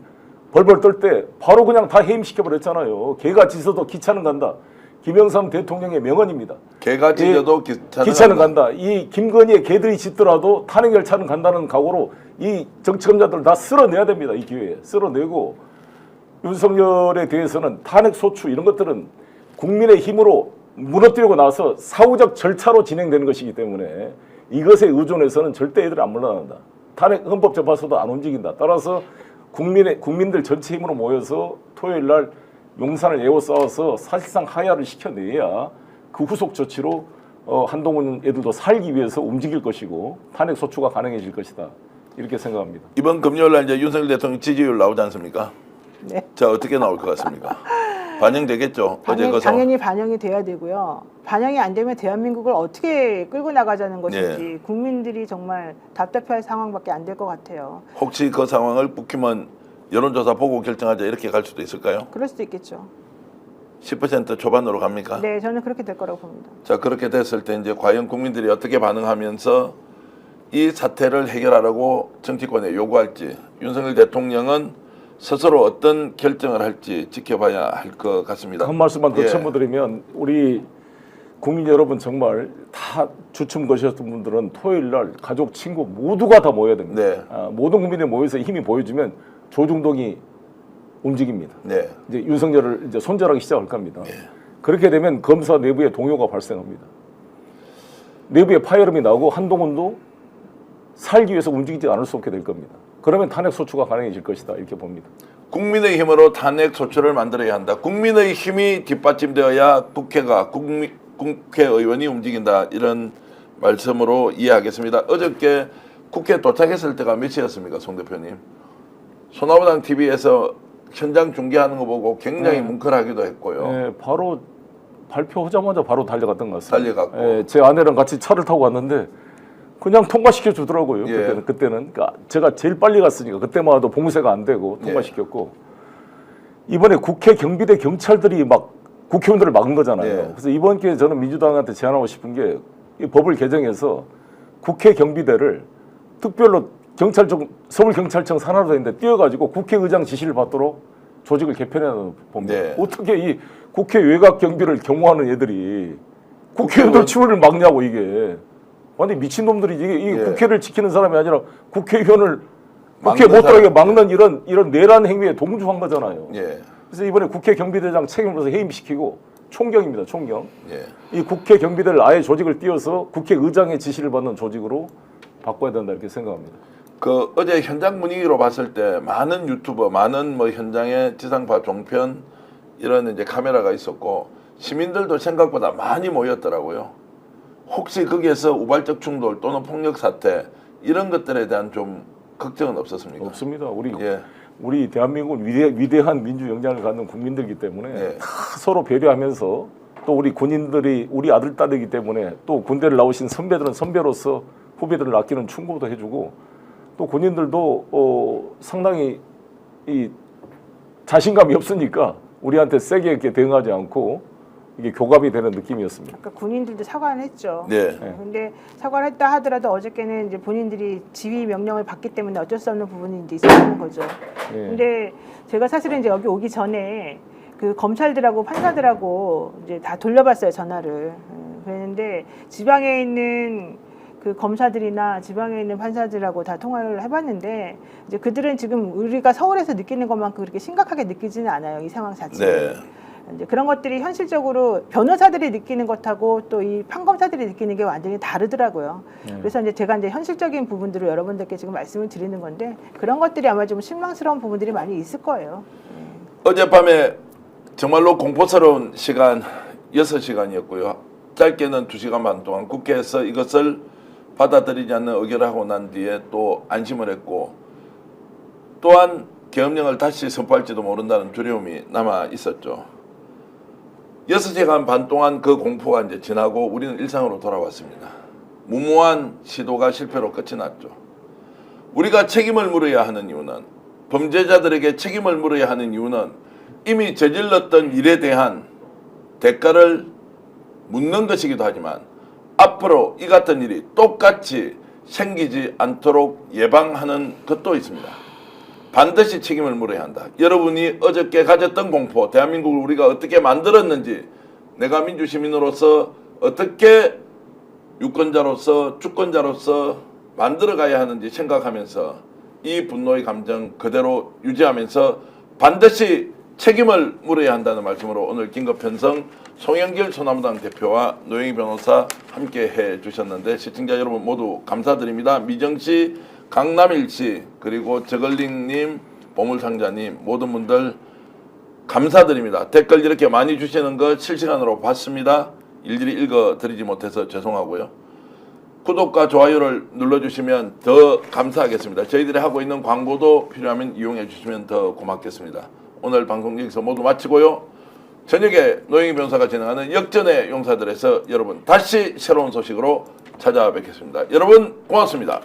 벌벌 떨 때 바로 그냥 다 해임시켜 버렸잖아요. 개가 짖어도 기차는 간다. 김영삼 대통령의 명언입니다. 개가 짖어도 기차는 간다. 이 김건희의 개들이 짖더라도 탄핵 열차는 간다는 각오로 이 정치검자들 다 쓸어내야 됩니다. 이 기회에 쓸어내고 윤석열에 대해서는 탄핵 소추 이런 것들은 국민의 힘으로 무너뜨리고 나서 사후적 절차로 진행되는 것이기 때문에 이것에 의존해서는 절대 애들이 안 물러난다. 탄핵 헌법재판소도 안 움직인다. 따라서 국민들 전체 힘으로 모여서 토요일 날 용산을 에워싸워서 사실상 하야를 시켜내야 그 후속 조치로 한동훈 애들도 살기 위해서 움직일 것이고 탄핵 소추가 가능해질 것이다. 이렇게 생각합니다. 이번 금요일 날 이제 윤석열 대통령 지지율 나오지 않습니까? 네. 자 어떻게 나올 것 같습니까? 반영되겠죠. 어제 그 당연히 반영이 돼야 되고요. 반영이 안 되면 대한민국을 어떻게 끌고 나가자는 것인지 네. 국민들이 정말 답답해할 상황밖에 안 될 것 같아요. 혹시 그 상황을 국힘은 여론조사 보고 결정하자 이렇게 갈 수도 있을까요? 그럴 수도 있겠죠. 10% 초반으로 갑니까? 네, 저는 그렇게 될 거라고 봅니다. 자 그렇게 됐을 때 이제 과연 국민들이 어떻게 반응하면서 이 사태를 해결하라고 정치권에 요구할지 윤석열 대통령은 스스로 어떤 결정을 할지 지켜봐야 할 것 같습니다. 한 말씀만 더 예. 첨부드리면 우리 국민 여러분 정말 다 주춤 거셨던 분들은 토요일 날 가족 친구 모두가 다 모여야 됩니다. 네. 모든 국민이 모여서 힘이 보여주면 조중동이 움직입니다. 네. 이제 윤석열을 이제 손절하기 시작할 겁니다. 예. 그렇게 되면 검사 내부에 동요가 발생합니다. 내부에 파열음이 나고 한동훈도 살기 위해서 움직이지 않을 수 없게 될 겁니다. 그러면 탄핵 소추가 가능해질 것이다 이렇게 봅니다. 국민의 힘으로 탄핵 소추를 만들어야 한다. 국민의 힘이 뒷받침되어야 국회의원이 움직인다. 이런 말씀으로 이해하겠습니다. 어저께 국회에 도착했을 때가 몇 시였습니까, 송 대표님? 소나무당 TV에서 현장 중계하는 거 보고 굉장히 뭉클하기도 했고요. 바로 발표하자마자 바로 달려갔던 것 같습니다. 달려갔고. 예, 제 아내랑 같이 차를 타고 갔는데 그냥 통과시켜 주더라고요. 예. 그때는 그러니까 제가 제일 빨리 갔으니까 그때만 해도 봉쇄가 안 되고 통과시켰고 이번에 국회 경비대 경찰들이 막 국회의원들을 막은 거잖아요. 예. 그래서 이번 기회에 저는 민주당한테 제안하고 싶은 게 이 법을 개정해서 국회 경비대를 특별로 경찰청 서울경찰청 산하로 있는데 띄워가지고 국회의장 지시를 받도록 조직을 개편해야 봅니다. 네. 어떻게 이 국회 외곽 경비를 경호하는 애들이 국회의원들 출입을 막냐고 이게 완전 미친 놈들이 이게 예. 국회를 지키는 사람이 아니라 국회의원을 국회 막는 못 들어가게 사람. 막는 이런 내란 행위에 동조한 거잖아요. 예. 그래서 이번에 국회 경비대장 책임으로서 해임시키고 총경입니다. 총경. 예. 이 국회 경비대를 아예 조직을 띄워서 국회의장의 지시를 받는 조직으로 바꿔야 된다 이렇게 생각합니다. 그 어제 현장 분위기로 봤을 때 많은 유튜버, 많은 뭐 현장에 지상파 종편 이런 이제 카메라가 있었고 시민들도 생각보다 많이 모였더라고요. 혹시 거기에서 우발적 충돌 또는 폭력 사태 이런 것들에 대한 좀 걱정은 없었습니까? 없습니다. 예. 우리 대한민국은 위대한 민주 영장을 갖는 국민들이기 때문에 예. 다 서로 배려하면서 또 우리 군인들이 우리 아들 딸이기 때문에 또 군대를 나오신 선배들은 선배로서 후배들을 아끼는 충고도 해주고 또 군인들도 상당히 이 자신감이 없으니까 우리한테 세게 이렇게 대응하지 않고 이게 교감이 되는 느낌이었습니다. 그러니까 군인들도 사과는 했죠. 네. 근데 사과를 했다 하더라도 어저께는 이제 본인들이 지휘 명령을 받기 때문에 어쩔 수 없는 부분이 이제 있었는 거죠. 예. 근데 제가 사실은 이제 여기 오기 전에 그 검찰들하고 판사들하고 이제 다 돌려봤어요, 전화를. 그랬는데 지방에 있는 그 검사들이나 지방에 있는 판사들하고 다 통화를 해봤는데 이제 그들은 지금 우리가 서울에서 느끼는 것만큼 그렇게 심각하게 느끼지는 않아요, 이 상황 자체를. 네. 이제 그런 것들이 현실적으로 변호사들이 느끼는 것하고 또 이 판검사들이 느끼는 게 완전히 다르더라고요. 그래서 이제 제가 이제 현실적인 부분들을 여러분들께 지금 말씀을 드리는 건데 그런 것들이 아마 좀 실망스러운 부분들이 많이 있을 거예요. 어젯밤에 정말로 공포스러운 시간 6시간이었고요. 짧게는 2시간 반 동안 국회에서 이것을 받아들이지 않는 의결을 하고 난 뒤에 또 안심을 했고 또한 계엄령을 다시 선포할지도 모른다는 두려움이 남아 있었죠. 6시간 반 동안 그 공포가 이제 지나고 우리는 일상으로 돌아왔습니다. 무모한 시도가 실패로 끝이 났죠. 우리가 책임을 물어야 하는 이유는 범죄자들에게 책임을 물어야 하는 이유는 이미 저질렀던 일에 대한 대가를 묻는 것이기도 하지만 앞으로 이 같은 일이 똑같이 생기지 않도록 예방하는 것도 있습니다. 반드시 책임을 물어야 한다. 여러분이 어저께 가졌던 공포, 대한민국을 우리가 어떻게 만들었는지 내가 민주시민으로서 어떻게 유권자로서 주권자로서 만들어가야 하는지 생각하면서 이 분노의 감정 그대로 유지하면서 반드시 책임을 물어야 한다는 말씀으로 오늘 긴급편성 송영길 소나무당 대표와 노영희 변호사 함께 해주셨는데 시청자 여러분 모두 감사드립니다. 미정씨, 강남일씨 그리고 저글링님, 보물상자님 모든 분들 감사드립니다. 댓글 이렇게 많이 주시는 거 실시간으로 봤습니다. 일일이 읽어드리지 못해서 죄송하고요. 구독과 좋아요를 눌러주시면 더 감사하겠습니다. 저희들이 하고 있는 광고도 필요하면 이용해 주시면 더 고맙겠습니다. 오늘 방송 여기서 모두 마치고요. 저녁에 노영희 변호사가 진행하는 역전의 용사들에서 여러분 다시 새로운 소식으로 찾아뵙겠습니다. 여러분 고맙습니다.